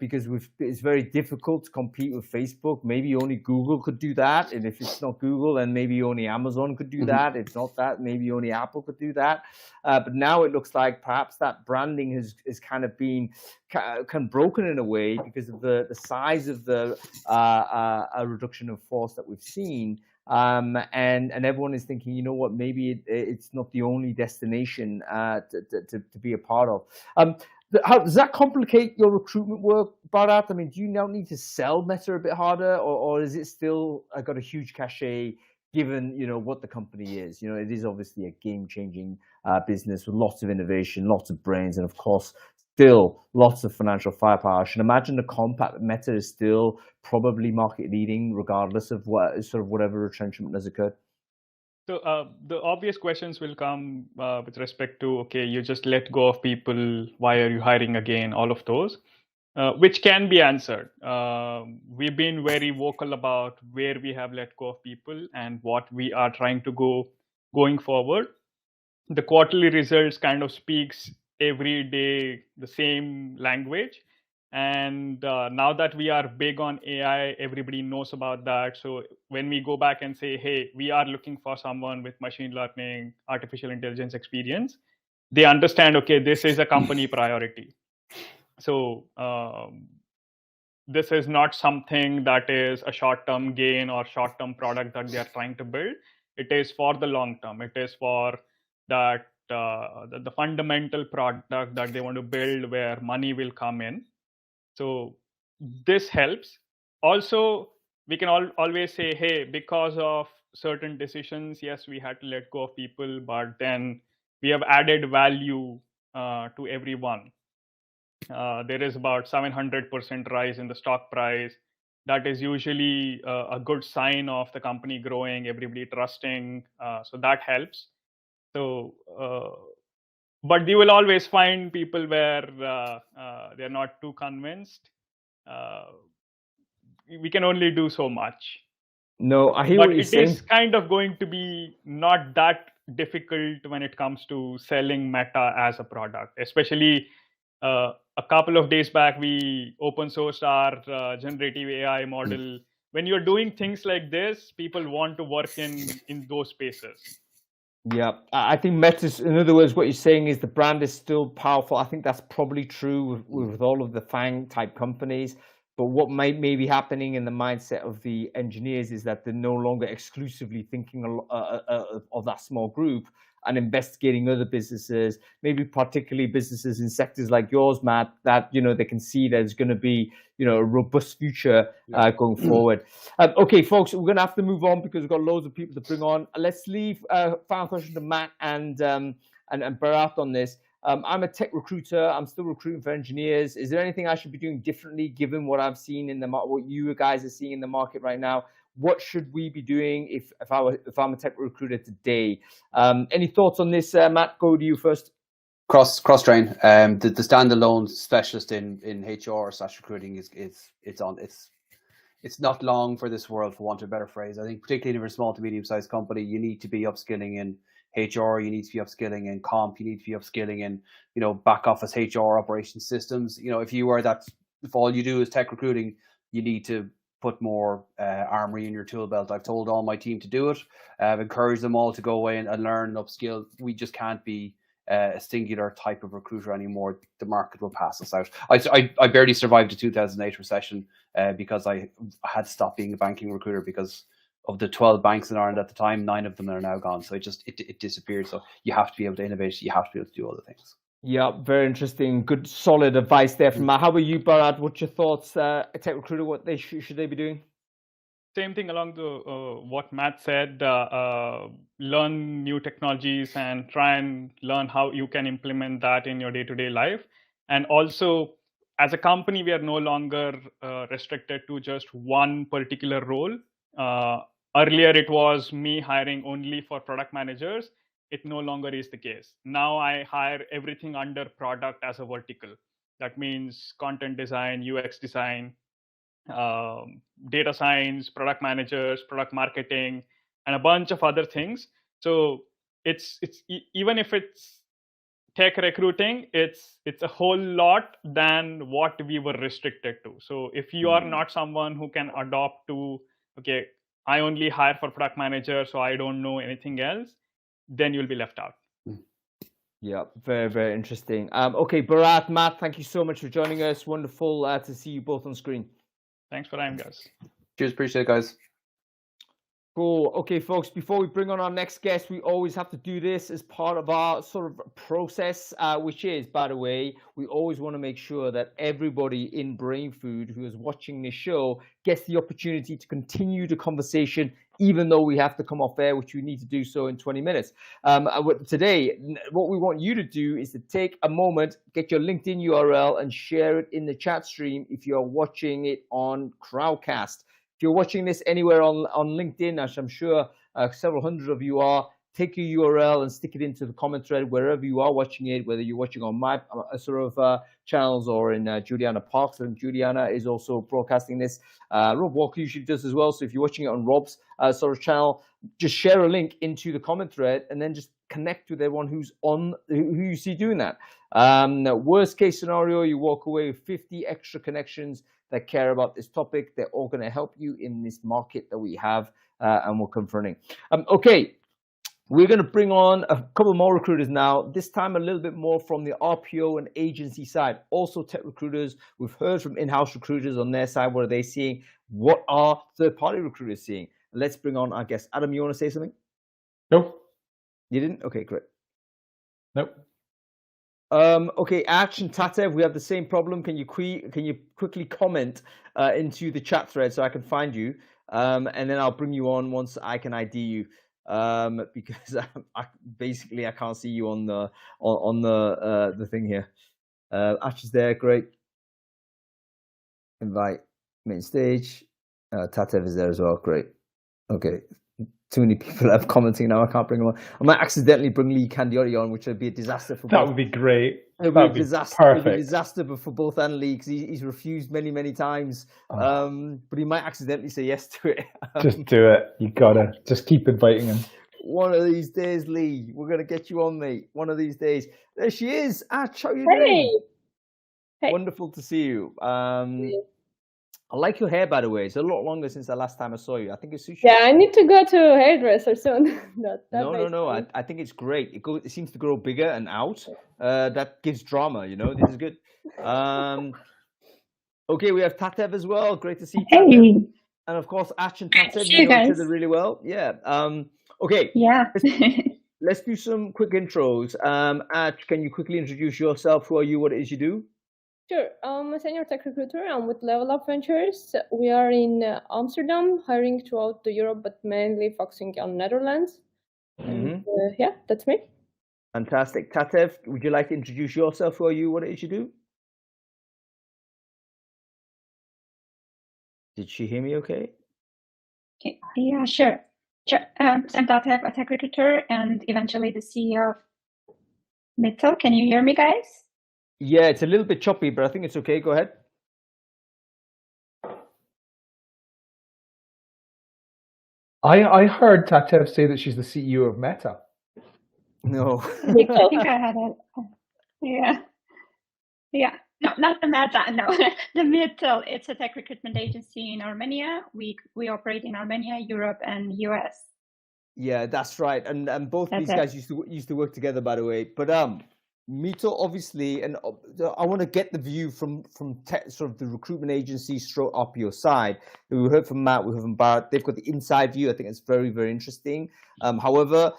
Because it's very difficult to compete with Facebook. Maybe only Google could do that. And if it's not Google, then maybe only Amazon could do that. If not that, maybe only Apple could do that. But now it looks like perhaps that branding has kind of been kind of broken in a way because of the size of the reduction of force that we've seen. And everyone is thinking, you know what, maybe it's not the only destination to be a part of. How does that complicate your recruitment work, Bharat? I mean, do you now need to sell Meta a bit harder, or is it still got a huge cachet given what the company is? It is obviously a game-changing business with lots of innovation, lots of brains, and of course, still lots of financial firepower. I should imagine the comp at Meta is still probably market-leading, regardless of whatever retrenchment has occurred. So the obvious questions will come with respect to, okay, you just let go of people. Why are you hiring again? All of those, which can be answered. We've been very vocal about where we have let go of people and what we are trying to going forward. The quarterly results kind of speaks every day the same language. And now that we are big on AI, everybody knows about that. So when we go back and say, hey, we are looking for someone with machine learning, artificial intelligence experience, they understand, okay, this is a company priority. So this is not something that is a short-term gain or short-term product that they are trying to build. It is for the long term. It is for that the fundamental product that they want to build where money will come in. So this helps. Also, we can always say, hey, because of certain decisions, yes, we had to let go of people, but then we have added value to everyone. There is about 700% rise in the stock price. That is usually a good sign of the company growing, everybody trusting. So that helps. So, but you will always find people where they're not too convinced. We can only do so much. No, I hear but what you're it saying. is kind of going to be not that difficult when it comes to selling Meta as a product. Especially a couple of days back, we open sourced our generative AI model. When you're doing things like this, people want to work in those spaces. Yeah, I think Meta's, in other words, what you're saying is the brand is still powerful. I think that's probably true with all of the FANG type companies. But what may be happening in the mindset of the engineers is that they're no longer exclusively thinking of that small group and investigating other businesses, maybe particularly businesses in sectors like yours, Matt, that they can see there's going to be a robust future going forward. Okay, folks, we're going to have to move on because we've got loads of people to bring on. Let's leave final question to Matt and Bharat on this. I'm a tech recruiter. I'm still recruiting for engineers. Is there anything I should be doing differently given what I've seen in the market, what you guys are seeing in the market right now? What should we be doing if I'm a tech recruiter today? Any thoughts on this, Matt? Go to you first. Cross train. The standalone specialist in HR/recruiting it's not long for this world, for want of a better phrase. I think particularly if you're a small to medium sized company, you need to be upskilling in HR, you need to be upskilling in comp, you need to be upskilling in back office HR operations systems. If all you do is tech recruiting, you need to put more armory in your tool belt. I've told all my team to do it. I've encouraged them all to go away and learn and upskill. We just can't be a singular type of recruiter anymore. The market will pass us out. I barely survived the 2008 recession because I had to stop being a banking recruiter because of the 12 banks in Ireland at the time. 9 of them are now gone. So it disappeared. So you have to be able to innovate. You have to be able to do all the things. Yeah, very interesting. Good, solid advice there from Matt. How about you, Bharat? What's your thoughts? A tech recruiter, what should they be doing? Same thing along the what Matt said. Learn new technologies and try and learn how you can implement that in your day-to-day life. And also, as a company, we are no longer restricted to just one particular role. Earlier, it was me hiring only for product managers. It no longer is the case. Now I hire everything under product as a vertical. That means content design, UX design, data science, product managers, product marketing, and a bunch of other things. So it's even if it's tech recruiting, it's a whole lot than what we were restricted to. So if you are not someone who can adopt to, okay, I only hire for product manager, so I don't know anything else, then you'll be left out. Yeah, very, very interesting. Okay, Bharat, Matt, thank you so much for joining us. Wonderful to see you both on screen. Thanks for having us. Cheers, appreciate it, guys. Cool. Okay, folks, before we bring on our next guest, we always have to do this as part of our sort of process, which is, by the way, we always want to make sure that everybody in Brainfood who is watching this show gets the opportunity to continue the conversation, even though we have to come off air, which we need to do so in 20 minutes. Today, what we want you to do is to take a moment, get your LinkedIn URL and share it in the chat stream if you're watching it on Crowdcast. If you're watching this anywhere on LinkedIn, as I'm sure several hundred of you are, take your URL and stick it into the comment thread wherever you are watching it, whether you're watching on my channels or in Juliana Parks, and Juliana is also broadcasting this. Rob Walker usually does as well. So if you're watching it on Rob's channel, just share a link into the comment thread and then just connect with everyone who's on who you see doing that. Worst case scenario, you walk away with 50 extra connections that care about this topic. They're all going to help you in this market that we have and we're confronting. Okay, we're going to bring on a couple more recruiters now, this time a little bit more from the RPO and agency side, also tech recruiters. We've heard from in-house recruiters on their side. What are they seeing? What are third-party recruiters seeing? Let's bring on our guest. Adam, you want to say something? Nope. You didn't? Okay, great. Nope. Okay, Ash and Tatev, we have the same problem. Can you quickly comment into the chat thread so I can find you, and then I'll bring you on once I can ID you, because I can't see you on the thing here. Ash is there, great. Invite main stage. Tatev is there as well, great. Okay. Too many people are commenting now. I can't bring them on. I might accidentally bring Lee Candiotti on, which would be a disaster for both. That would be great. It would be a disaster. Perfect. It would be a disaster for both and Lee, because he's refused many times. But he might accidentally say yes to it. Just do it. You gotta just keep inviting him. One of these days, Lee, we're gonna get you on, mate. One of these days. There she is. Ash, how you doing? Hey. Wonderful to see you. I like your hair, by the way. It's a lot longer since the last time I saw you. I think it's sushi. Yeah, I need to go to a hairdresser soon. No. I think it's great. It seems to grow bigger and out. That gives drama, you know. This is good. Okay, we have Tatev as well. Great to see you. Hey. And of course, Ash and Tatev, you know each other really well. Yeah. Okay. Yeah. Let's do some quick intros. Ash, can you quickly introduce yourself? Who are you? What it is you do? Sure. I'm a senior tech recruiter. I'm with Level Up Ventures. We are in Amsterdam, hiring throughout Europe, but mainly focusing on Netherlands. And, yeah, that's me. Fantastic. Tatev, would you like to introduce yourself? Who are you? What it is you do? Did she hear me okay? Yeah, sure. I'm Tatev, a tech recruiter, and eventually the CEO of Mittel. Can you hear me, guys? Yeah, it's a little bit choppy, but I think it's okay. Go ahead. I heard Tatev say that she's the CEO of Meta. No. I think I had it. Yeah. No, not the Meta. No, the Mittel. It's a tech recruitment agency in Armenia. We operate in Armenia, Europe, and US. Yeah, that's right. And both these guys used to work together, by the way. But Mito, obviously, and I want to get the view from sort of the recruitment agency stroke up your side. We heard from Matt, we heard from Barrett. They've got the inside view. I think it's very, very interesting. However,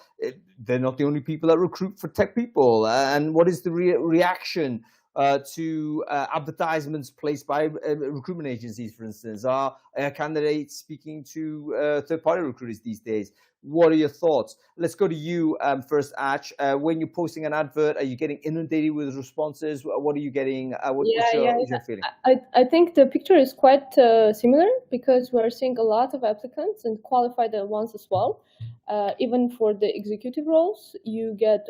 they're not the only people that recruit for tech people. And what is the reaction to advertisements placed by recruitment agencies, for instance? Are candidates speaking to third-party recruiters these days? What are your thoughts? Let's go to you first, Ash. When you're posting an advert, are you getting inundated with responses? What are you getting? What's your feeling? I think the picture is quite similar, because we're seeing a lot of applicants and qualified ones as well. Even for the executive roles, you get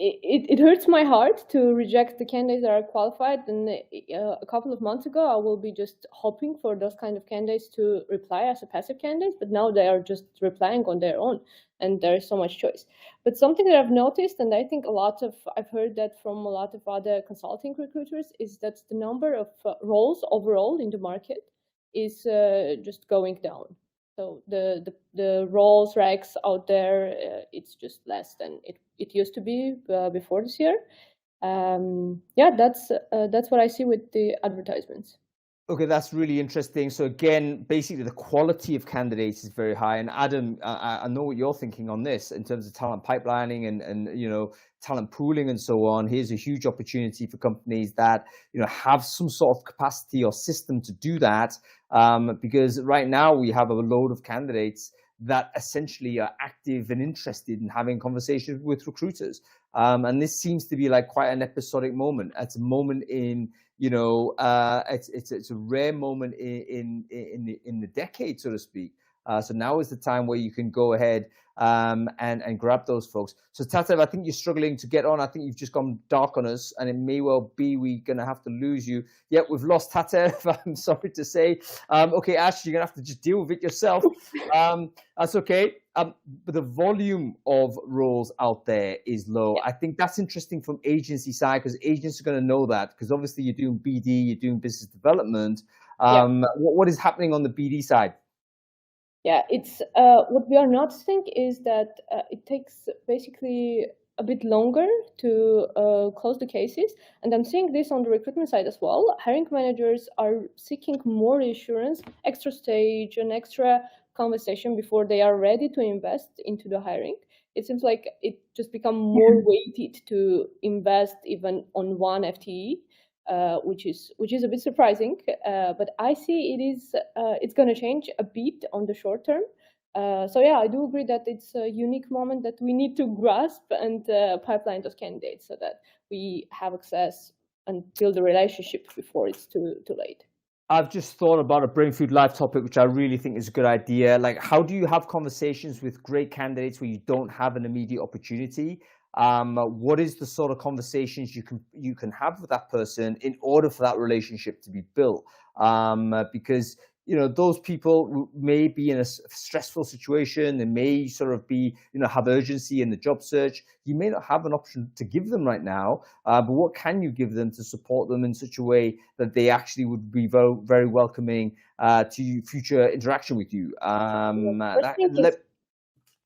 it hurts my heart to reject the candidates that are qualified. And a couple of months ago, I will be just hoping for those kind of candidates to reply as a passive candidate, but now they are just replying on their own, and there is so much choice. But something that I've noticed, and I think I've heard that from a lot of other consulting recruiters, is that the number of roles overall in the market is just going down. So the roles racks out there, it's just less than it used to be before this year. Yeah, that's what I see with the advertisements. Okay, that's really interesting. So again, basically the quality of candidates is very high. And Adam, I know what you're thinking on this in terms of talent pipelining and you know, talent pooling and so on. Here's a huge opportunity for companies that, you know, have some sort of capacity or system to do that. Because right now we have a load of candidates that essentially are active and interested in having conversations with recruiters. And this seems to be like quite an episodic moment. It's a moment in, you know, it's a rare moment in the decade, so to speak. So now is the time where you can go ahead and grab those folks. So Tatev, I think you're struggling to get on. I think you've just gone dark on us, and it may well be we're going to have to lose you. Yep, we've lost Tatev. I'm sorry to say. Okay, Ash, you're going to have to just deal with it yourself. That's okay. But the volume of roles out there is low. I think that's interesting from agency side, because agents are going to know that, because obviously you're doing BD, you're doing business development. What is happening on the BD side? Yeah, it's what we are noticing is that it takes basically a bit longer to close the cases, and I'm seeing this on the recruitment side as well. Hiring managers are seeking more reassurance, extra stage, and extra conversation before they are ready to invest into the hiring. It seems like it just become more weighted to invest even on one FTE. Which is a bit surprising, but I see it's going to change a bit on the short term. So yeah, I do agree that it's a unique moment that we need to grasp and pipeline those candidates so that we have access and build a relationship before it's too late. I've just thought about a Brainfood Live topic, which I really think is a good idea. Like, how do you have conversations with great candidates where you don't have an immediate opportunity? What is the sort of conversations you can have with that person in order for that relationship to be built? Because, you know, those people may be in a stressful situation. They may sort of be, you know, have urgency in the job search. You may not have an option to give them right now, but what can you give them to support them in such a way that they actually would be very, very welcoming to future interaction with you?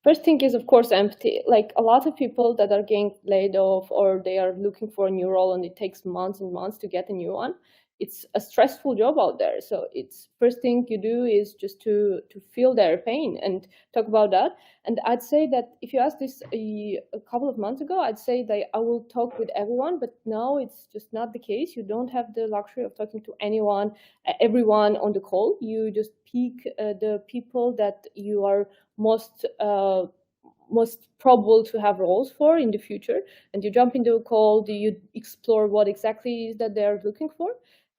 First thing is, of course, empathy. Like a lot of people that are getting laid off or they are looking for a new role and it takes months and months to get a new one. It's a stressful job out there. So it's first thing you do is just to feel their pain and talk about that. And I'd say that if you asked this a couple of months ago, I'd say that I will talk with everyone, but now it's just not the case. You don't have the luxury of talking to everyone on the call. You just pick the people that you are most probable to have roles for in the future, and you jump into a call. Do you explore what exactly is that they're looking for,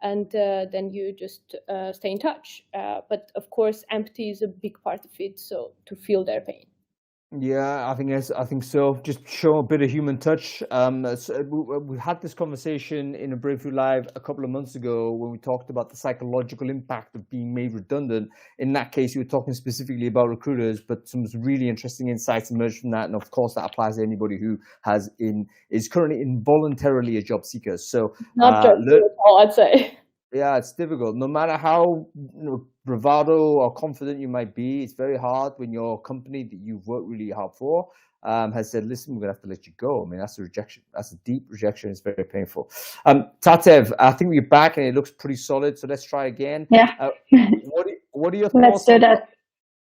and then you just stay in touch. But of course, empathy is a big part of it. So to feel their pain. Yeah, I think so. Just show a bit of human touch. We had this conversation in a Brainfood Live a couple of months ago when we talked about the psychological impact of being made redundant. In that case, you were talking specifically about recruiters, but some really interesting insights emerged from that. And of course, that applies to anybody who is currently involuntarily a job seeker. So not just at all, I'd say. Yeah, it's difficult. No matter how bravado or confident you might be, it's very hard when your company that you've worked really hard for has said, listen, we're going to have to let you go. I mean, that's a rejection. That's a deep rejection. It's very painful. Tatev, I think we're back and it looks pretty solid. So let's try again. Yeah. What are your thoughts? Let's do that.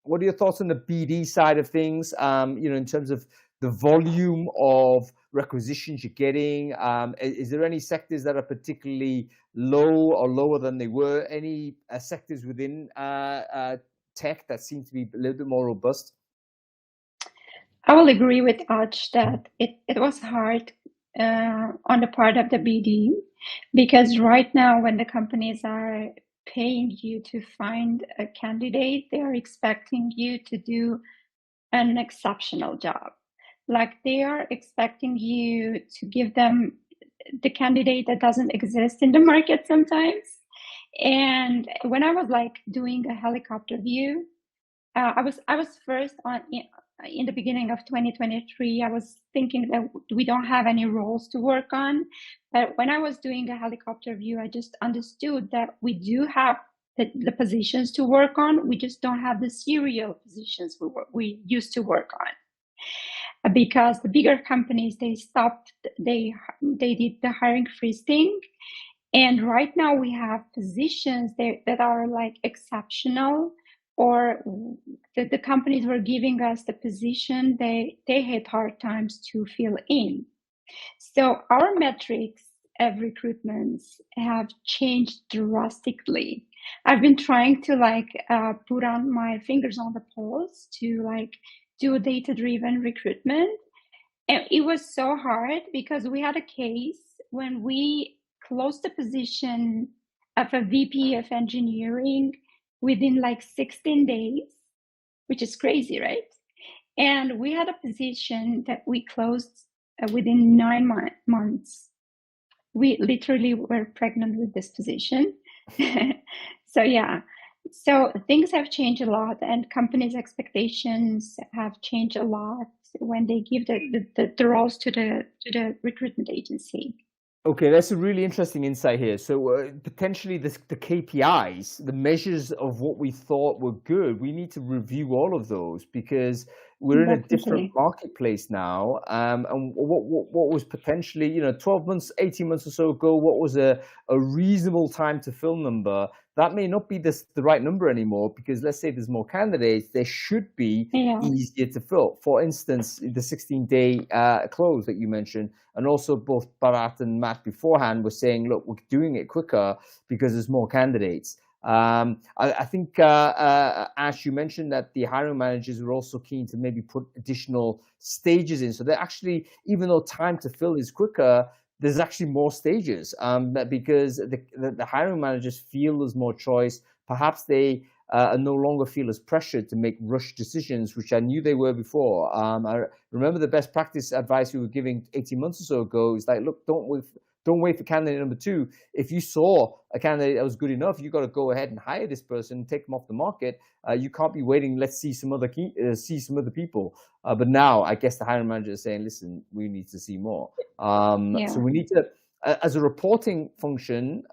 What are your thoughts on the BD side of things? You know, in terms of the volume of requisitions you're getting, is there any sectors that are particularly low or lower than they were? Any sectors within tech that seem to be a little bit more robust? I will agree with Aj that it was hard on the part of the BD, because right now when the companies are paying you to find a candidate, they are expecting you to do an exceptional job. Like they are expecting you to give them the candidate that doesn't exist in the market sometimes. And when I was like doing a helicopter view, I was first on in the beginning of 2023. I was thinking that we don't have any roles to work on, but when I was doing a helicopter view, I just understood that we do have the positions to work on. We just don't have the serial positions we used to work on, because the bigger companies, they did the hiring freeze thing, And right now we have positions that are like exceptional, or the companies were giving us the position they had hard times to fill in. So our metrics of recruitments have changed drastically. I've been trying to put on my fingers on the pulse to do data-driven recruitment. And it was so hard because we had a case when we closed the position of a VP of engineering within like 16 days, which is crazy, right? And we had a position that we closed within 9 months. We literally were pregnant with this position. So yeah, so things have changed a lot, and companies' expectations have changed a lot when they give the roles to the recruitment agency. Okay, that's a really interesting insight here. So potentially the KPIs, the measures of what we thought were good, we need to review all of those because we're in a different marketplace now. And what was potentially, 12 months, 18 months or so ago, what was a reasonable time to fill number, that may not be the right number anymore, because let's say there's more candidates, they should be easier to fill. For instance, the 16-day close that you mentioned, and also both Bharat and Matt beforehand were saying, look, we're doing it quicker because there's more candidates. I think, Ash, you mentioned that the hiring managers were also keen to maybe put additional stages in. So they're actually, even though time to fill is quicker, there's actually more stages because the hiring managers feel there's more choice. Perhaps they no longer feel as pressured to make rush decisions, which I knew they were before. I remember the best practice advice we were giving 18 months or so ago is like, look, don't wait for candidate number 2. If you saw a candidate that was good enough, you got to go ahead and hire this person, take them off the market. You can't be waiting. Let's see some other people. But now I guess the hiring manager is saying, listen, we need to see more. So we need to, as a reporting function,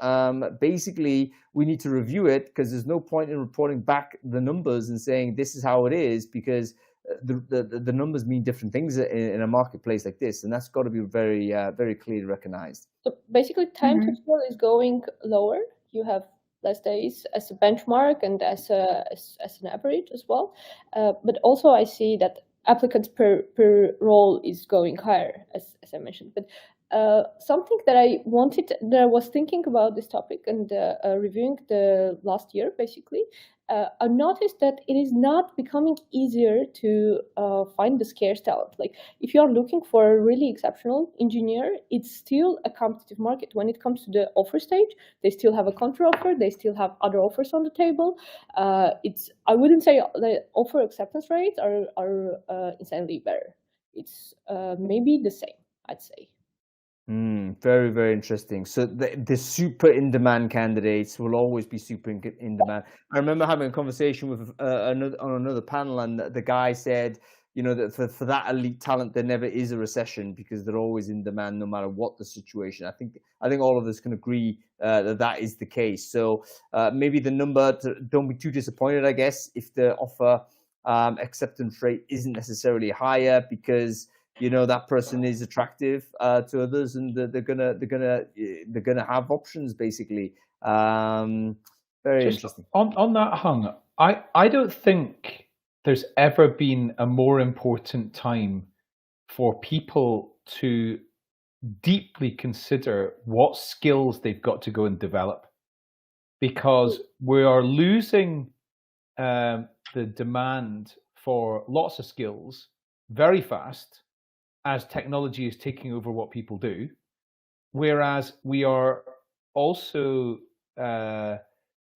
basically we need to review it, because there's no point in reporting back the numbers and saying this is how it is, because the numbers mean different things in a marketplace like this, and that's got to be very very clearly recognized. So basically, time to fill is going lower. You have less days as a benchmark and as an average as well. But also, I see that applicants per role is going higher, as I mentioned. But something that I was thinking about this topic and reviewing the last year, basically, I noticed that it is not becoming easier to find the scarce talent. Like, if you are looking for a really exceptional engineer, it's still a competitive market. When it comes to the offer stage, they still have a counter offer. They still have other offers on the table. I wouldn't say the offer acceptance rates are insanely better. It's maybe the same, I'd say. Very, very interesting. So the super in-demand candidates will always be super in demand. I remember having a conversation with on another panel, and the guy said, that for that elite talent, there never is a recession because they're always in demand no matter what the situation. I think all of us can agree that is the case. So maybe the number, don't be too disappointed, I guess, if the offer acceptance rate isn't necessarily higher, because that person is attractive to others, and they're gonna have options, basically. Very interesting. On that, Hung, I don't think there's ever been a more important time for people to deeply consider what skills they've got to go and develop, because we are losing the demand for lots of skills very fast as technology is taking over what people do, whereas we are also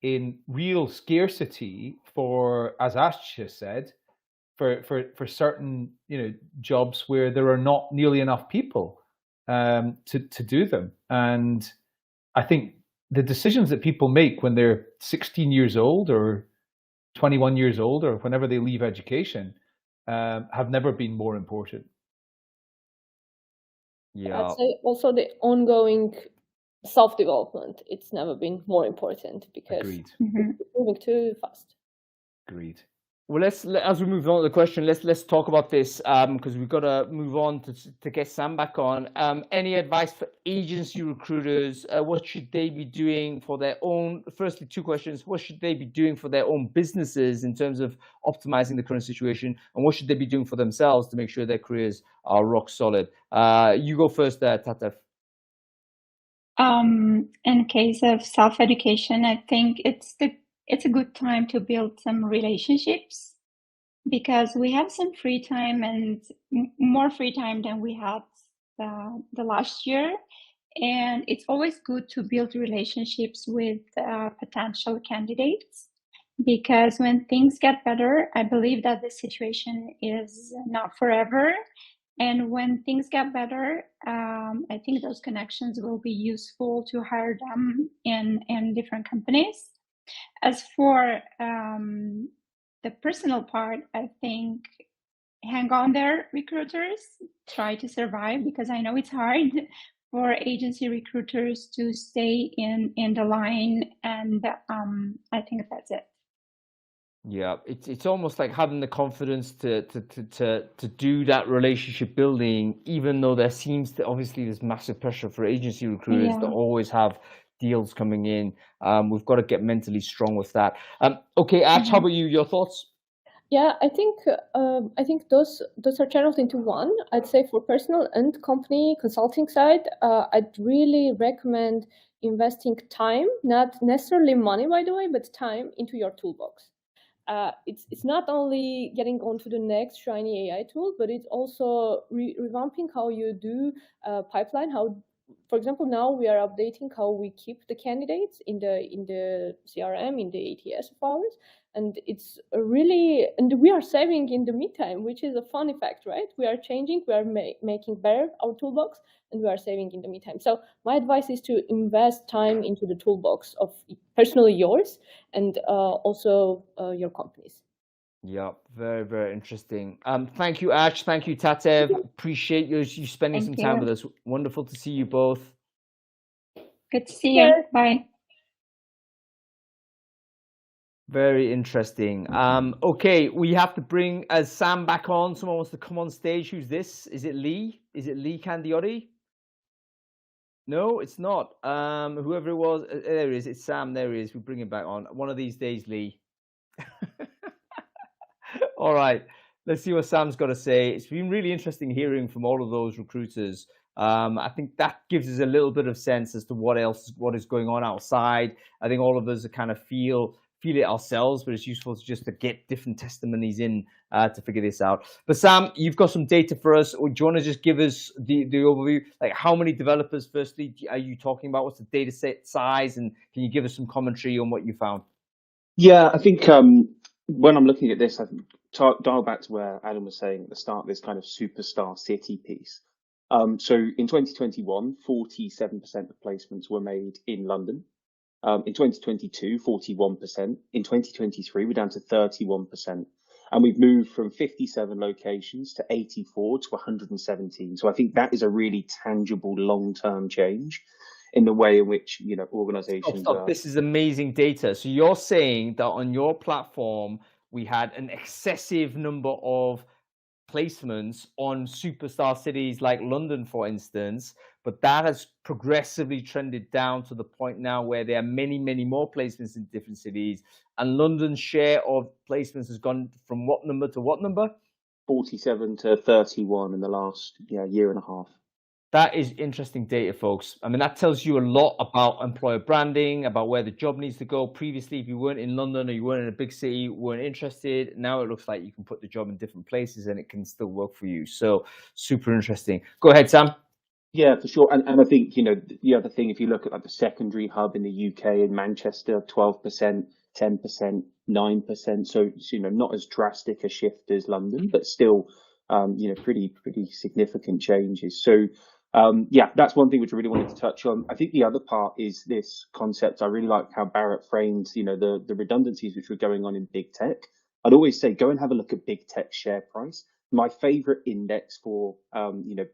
in real scarcity for, as Ash just said, for certain jobs where there are not nearly enough people to do them. And I think the decisions that people make when they're 16 years old or 21 years old or whenever they leave education have never been more important. Yeah. I'd say also the ongoing self-development, it's never been more important because it's moving too fast. Agreed. Well, as we move on to the question, let's talk about this because we've got to move on to get Sam back on. Any advice for agency recruiters? What should they be doing for their own? Firstly, two questions: what should they be doing for their own businesses in terms of optimizing the current situation, and what should they be doing for themselves to make sure their careers are rock solid? You go first, Tatef. In case of self-education, I think it's a good time to build some relationships because we have some free time and more free time than we had the last year. And it's always good to build relationships with potential candidates because when things get better, I believe that the situation is not forever. And when things get better, I think those connections will be useful to hire them in different companies. As for the personal part, I think hang on there, recruiters. Try to survive because I know it's hard for agency recruiters to stay in the line, and I think that's it. Yeah, it's almost like having the confidence to do that relationship building, even though there seems to obviously there's massive pressure for agency recruiters to always have deals coming in. We've got to get mentally strong with that. Okay, Ash, how about you? Your thoughts? Yeah, I think those are channeled into one. I'd say for personal and company consulting side, I'd really recommend investing time, not necessarily money, by the way, but time into your toolbox. It's not only getting onto the next shiny AI tool, but it's also revamping how you do pipeline. How, for example, now we are updating how we keep the candidates in the CRM, in the ATS of ours, and it's really, and we are saving in the meantime, which is a fun effect, right? We are changing, we are making better our toolbox, and we are saving in the meantime. So my advice is to invest time into the toolbox of personally yours and also your companies. Yeah, very, very interesting. Thank you, Ash. Thank you, Tatev. Appreciate you spending some time with us. Wonderful to see you both. Good to see you. Bye. Very interesting. Okay, we have to bring Sam back on. Someone wants to come on stage. Who's this? Is it Lee? Is it Lee Candiotti? No, it's not. Whoever it was, there he is. It's Sam. There he is. We bring him back on. One of these days, Lee. All right. Let's see what Sam's got to say. It's been really interesting hearing from all of those recruiters. I think that gives us a little bit of sense as to what is going on outside. I think all of us kind of feel it ourselves, but it's useful just to get different testimonies in to figure this out. But Sam, you've got some data for us. Do you want to just give us the overview? Like how many developers, firstly, are you talking about? What's the data set size? And can you give us some commentary on what you found? Yeah, I think when I'm looking at this, I dial back to where Adam was saying at the start, this kind of superstar city piece. So in 2021, 47% of placements were made in London. In 2022, 41%. In 2023, we're down to 31%. And we've moved from 57 locations to 84 to 117. So I think that is a really tangible long-term change in the way in which, organizations Stop. This is amazing data. So you're saying that on your platform, we had an excessive number of placements on superstar cities like London, for instance, but that has progressively trended down to the point now where there are many, many more placements in different cities. And London's share of placements has gone from what number to what number? 47 to 31 in the last year and a half. That is interesting data, folks. I mean, that tells you a lot about employer branding, about where the job needs to go. Previously, if you weren't in London or you weren't in a big city, weren't interested. Now it looks like you can put the job in different places and it can still work for you. So super interesting. Go ahead, Sam. Yeah, for sure. And I think, the other thing, if you look at like the secondary hub in the UK, in Manchester, 12%, 10%, 9%. So, not as drastic a shift as London, but still, pretty significant changes. So, that's one thing which I really wanted to touch on. I think the other part is this concept. I really like how Barrett framed, the redundancies which were going on in big tech. I'd always say, go and have a look at big tech share price. My favorite index for,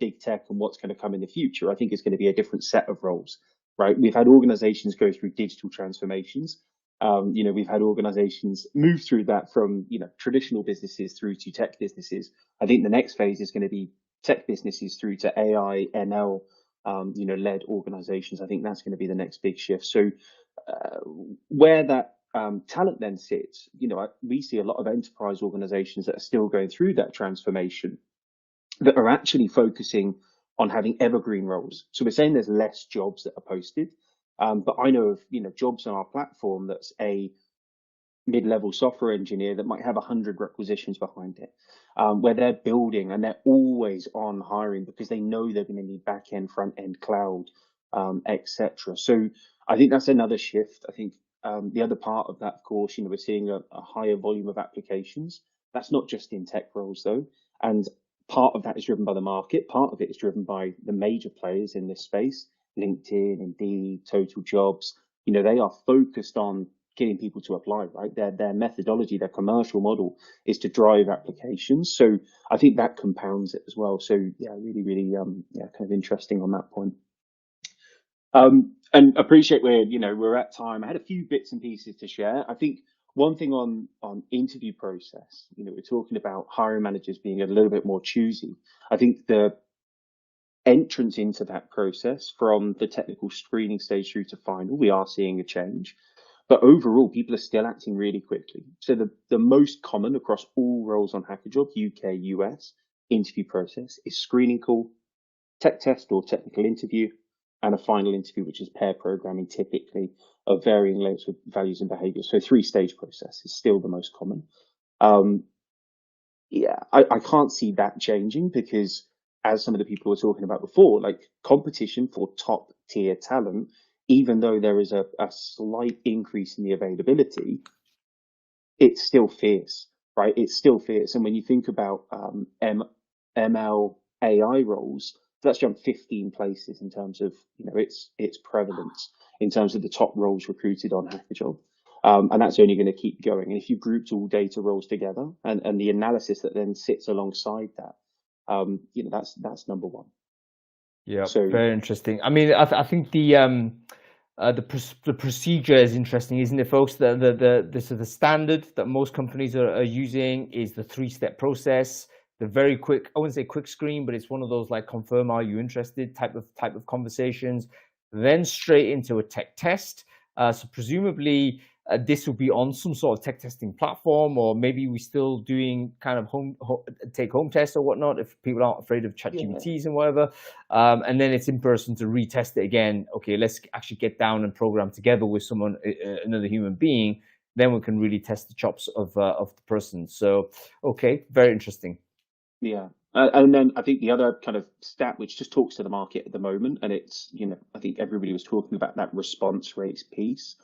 big tech and what's going to come in the future, I think is going to be a different set of roles, right? We've had organizations go through digital transformations. We've had organizations move through that from, traditional businesses through to tech businesses. I think the next phase is going to be tech businesses through to AI, ML, led organizations. I think that's going to be the next big shift. So where that talent then sits, we see a lot of enterprise organizations that are still going through that transformation that are actually focusing on having evergreen roles. So we're saying there's less jobs that are posted. But I know of, jobs on our platform that's a mid-level software engineer that might have 100 requisitions behind it, where they're building and they're always on hiring because they know they're going to need back-end, front-end, cloud, etc. So I think that's another shift. I think the other part of that, of course, we're seeing a higher volume of applications. That's not just in tech roles, though. And part of that is driven by the market. Part of it is driven by the major players in this space, LinkedIn, Indeed, Total Jobs. They are focused on getting people to apply, right? Their methodology, their commercial model is to drive applications. So I think that compounds it as well. So yeah, really, really, kind of interesting on that point. And appreciate we're at time. I had a few bits and pieces to share. I think one thing on interview process, we're talking about hiring managers being a little bit more choosy. I think the entrance into that process from the technical screening stage through to final, we are seeing a change. But overall, people are still acting really quickly. So the most common across all roles on HackerJob, UK, US, interview process is screening call, tech test or technical interview, and a final interview, which is pair programming, typically of varying lengths with values and behaviors. So 3-stage process is still the most common. I can't see that changing because, as some of the people were talking about before, like competition for top tier talent, even though there is a slight increase in the availability, it's still fierce, right? It's still fierce. And when you think about ML AI roles, that's jumped 15 places in terms of its prevalence in terms of the top roles recruited on HackerJob. And that's only going to keep going. And if you grouped all data roles together and the analysis that then sits alongside that, that's number one. Yeah, So very interesting. I mean, I think the procedure is interesting, isn't it, folks? The standard that most companies are using is the 3-step process. The very quick, I wouldn't say quick screen, but it's one of those like confirm, are you interested type of conversations. Then straight into a tech test. So presumably this will be on some sort of tech testing platform, or maybe we're still doing kind of take-home tests or whatnot if people aren't afraid of ChatGPTs and whatever. And then it's in person to retest it again. Okay, let's actually get down and program together with someone, another human being. Then we can really test the chops of the person. So, okay, very interesting. Yeah. And then I think the other kind of stat which just talks to the market at the moment, and it's, I think everybody was talking about that response rates piece.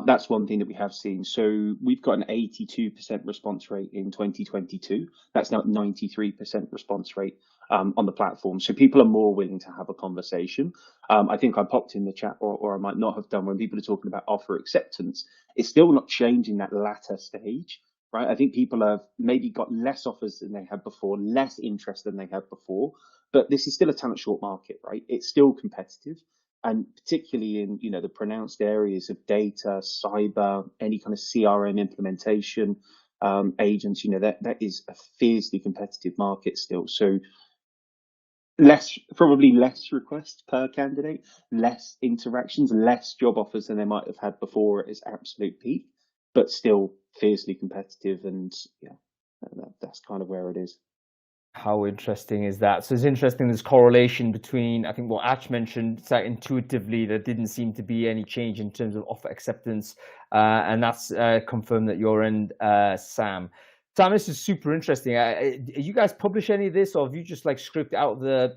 That's one thing that we have seen. So we've got an 82% response rate in 2022. That's now 93% response rate on the platform. So people are more willing to have a conversation. I think I popped in the chat, or I might not have done, when people are talking about offer acceptance, it's still not changing that latter stage. Right? I think people have maybe got less offers than they had before, less interest than they had before, but this is still a talent short market, right? It's still competitive, and particularly in the pronounced areas of data, cyber, any kind of CRM implementation, agents. That is a fiercely competitive market still. So probably less requests per candidate, less interactions, less job offers than they might have had before at its absolute peak, but still fiercely competitive. And that's kind of where it is. How interesting is that? So it's interesting, this correlation between, I think what Ash mentioned, it's like intuitively there didn't seem to be any change in terms of offer acceptance, and that's confirmed at your end, Sam. Sam, this is super interesting. You guys publish any of this, or have you just like scraped out the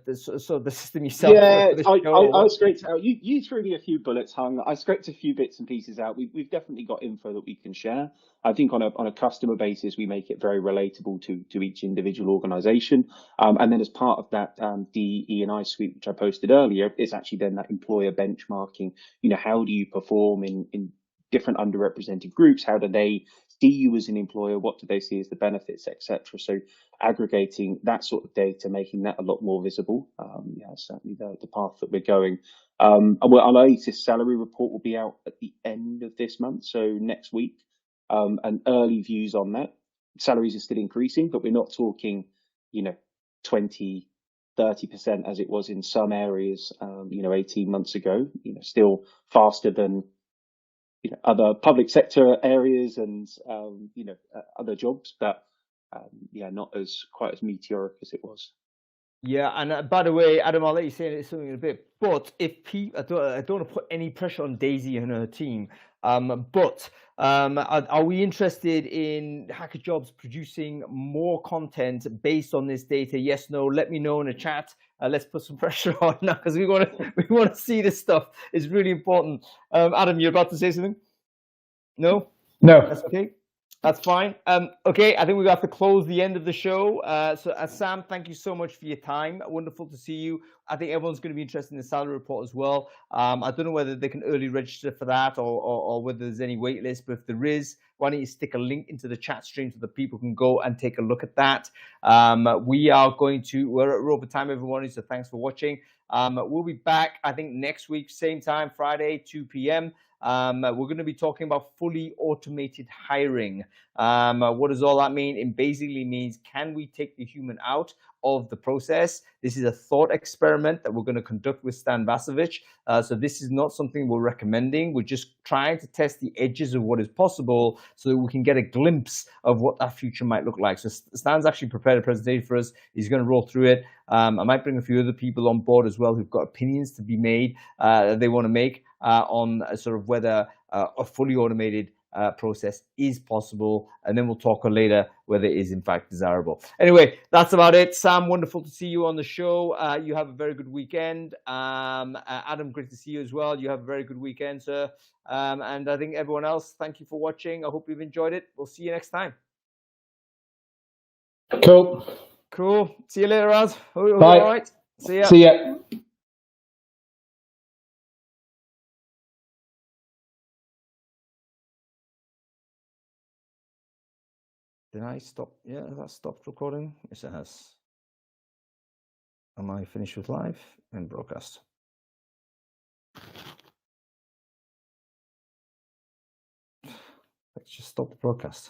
system yourself? Yeah, I scraped out. You threw me a few bullets, Hung. I scraped a few bits and pieces out. We've definitely got info that we can share. I think on a customer basis, we make it very relatable to each individual organization. And then as part of that, the E&I suite, which I posted earlier, is actually then that employer benchmarking. How do you perform in different underrepresented groups? How do they see you as an employer? What do they see as the benefits, etc.? So aggregating that sort of data, making that a lot more visible. Yeah, certainly the path that we're going. Our latest salary report will be out at the end of this month, so next week, and early views on that. Salaries are still increasing, but we're not talking, 20, 30% as it was in some areas, 18 months ago, still faster than, other public sector areas and, other jobs, but, yeah, not quite as meteoric as it was. Yeah, and by the way, Adam, I'll let you say something in a bit. But if people, I don't want to put any pressure on Daisy and her team. But are we interested in Hacker Jobs producing more content based on this data? Yes, no. Let me know in the chat. Let's put some pressure on now because we want to see this stuff. It's really important. Adam, you're about to say something? No. No. That's okay. That's fine. Okay, I think we have to close the end of the show. So Sam, thank you so much for your time. Wonderful to see you. I think everyone's going to be interested in the salary report as well. I don't know whether they can early register for that or whether there's any wait list, but if there is, why don't you stick a link into the chat stream so that people can go and take a look at that. We're over time, everyone, so thanks for watching. We'll be back, I think, next week, same time, Friday, 2 p.m. We're going to be talking about fully automated hiring. What does all that mean? It basically means, can we take the human out of the process? This is a thought experiment that we're going to conduct with Stan Vasovich. So this is not something we're recommending. We're just trying to test the edges of what is possible so that we can get a glimpse of what that future might look like. So Stan's actually prepared a presentation for us. He's going to roll through it. I might bring a few other people on board as well who've got opinions to be made that they want to make on sort of whether a fully automated process is possible, and then we'll talk later whether it is in fact desirable. Anyway, that's about it. Sam, wonderful to see you on the show. You have a very good weekend. Adam, great to see you as well. You have a very good weekend, sir. And I think everyone else, thank you for watching. I hope you've enjoyed it. We'll see you next time. Cool. See you later, Raz. Bye. All right. See ya. See ya. Did I stop? Yeah, that stopped recording. Yes, it has. Am I finished with live and broadcast? Let's just stop the broadcast.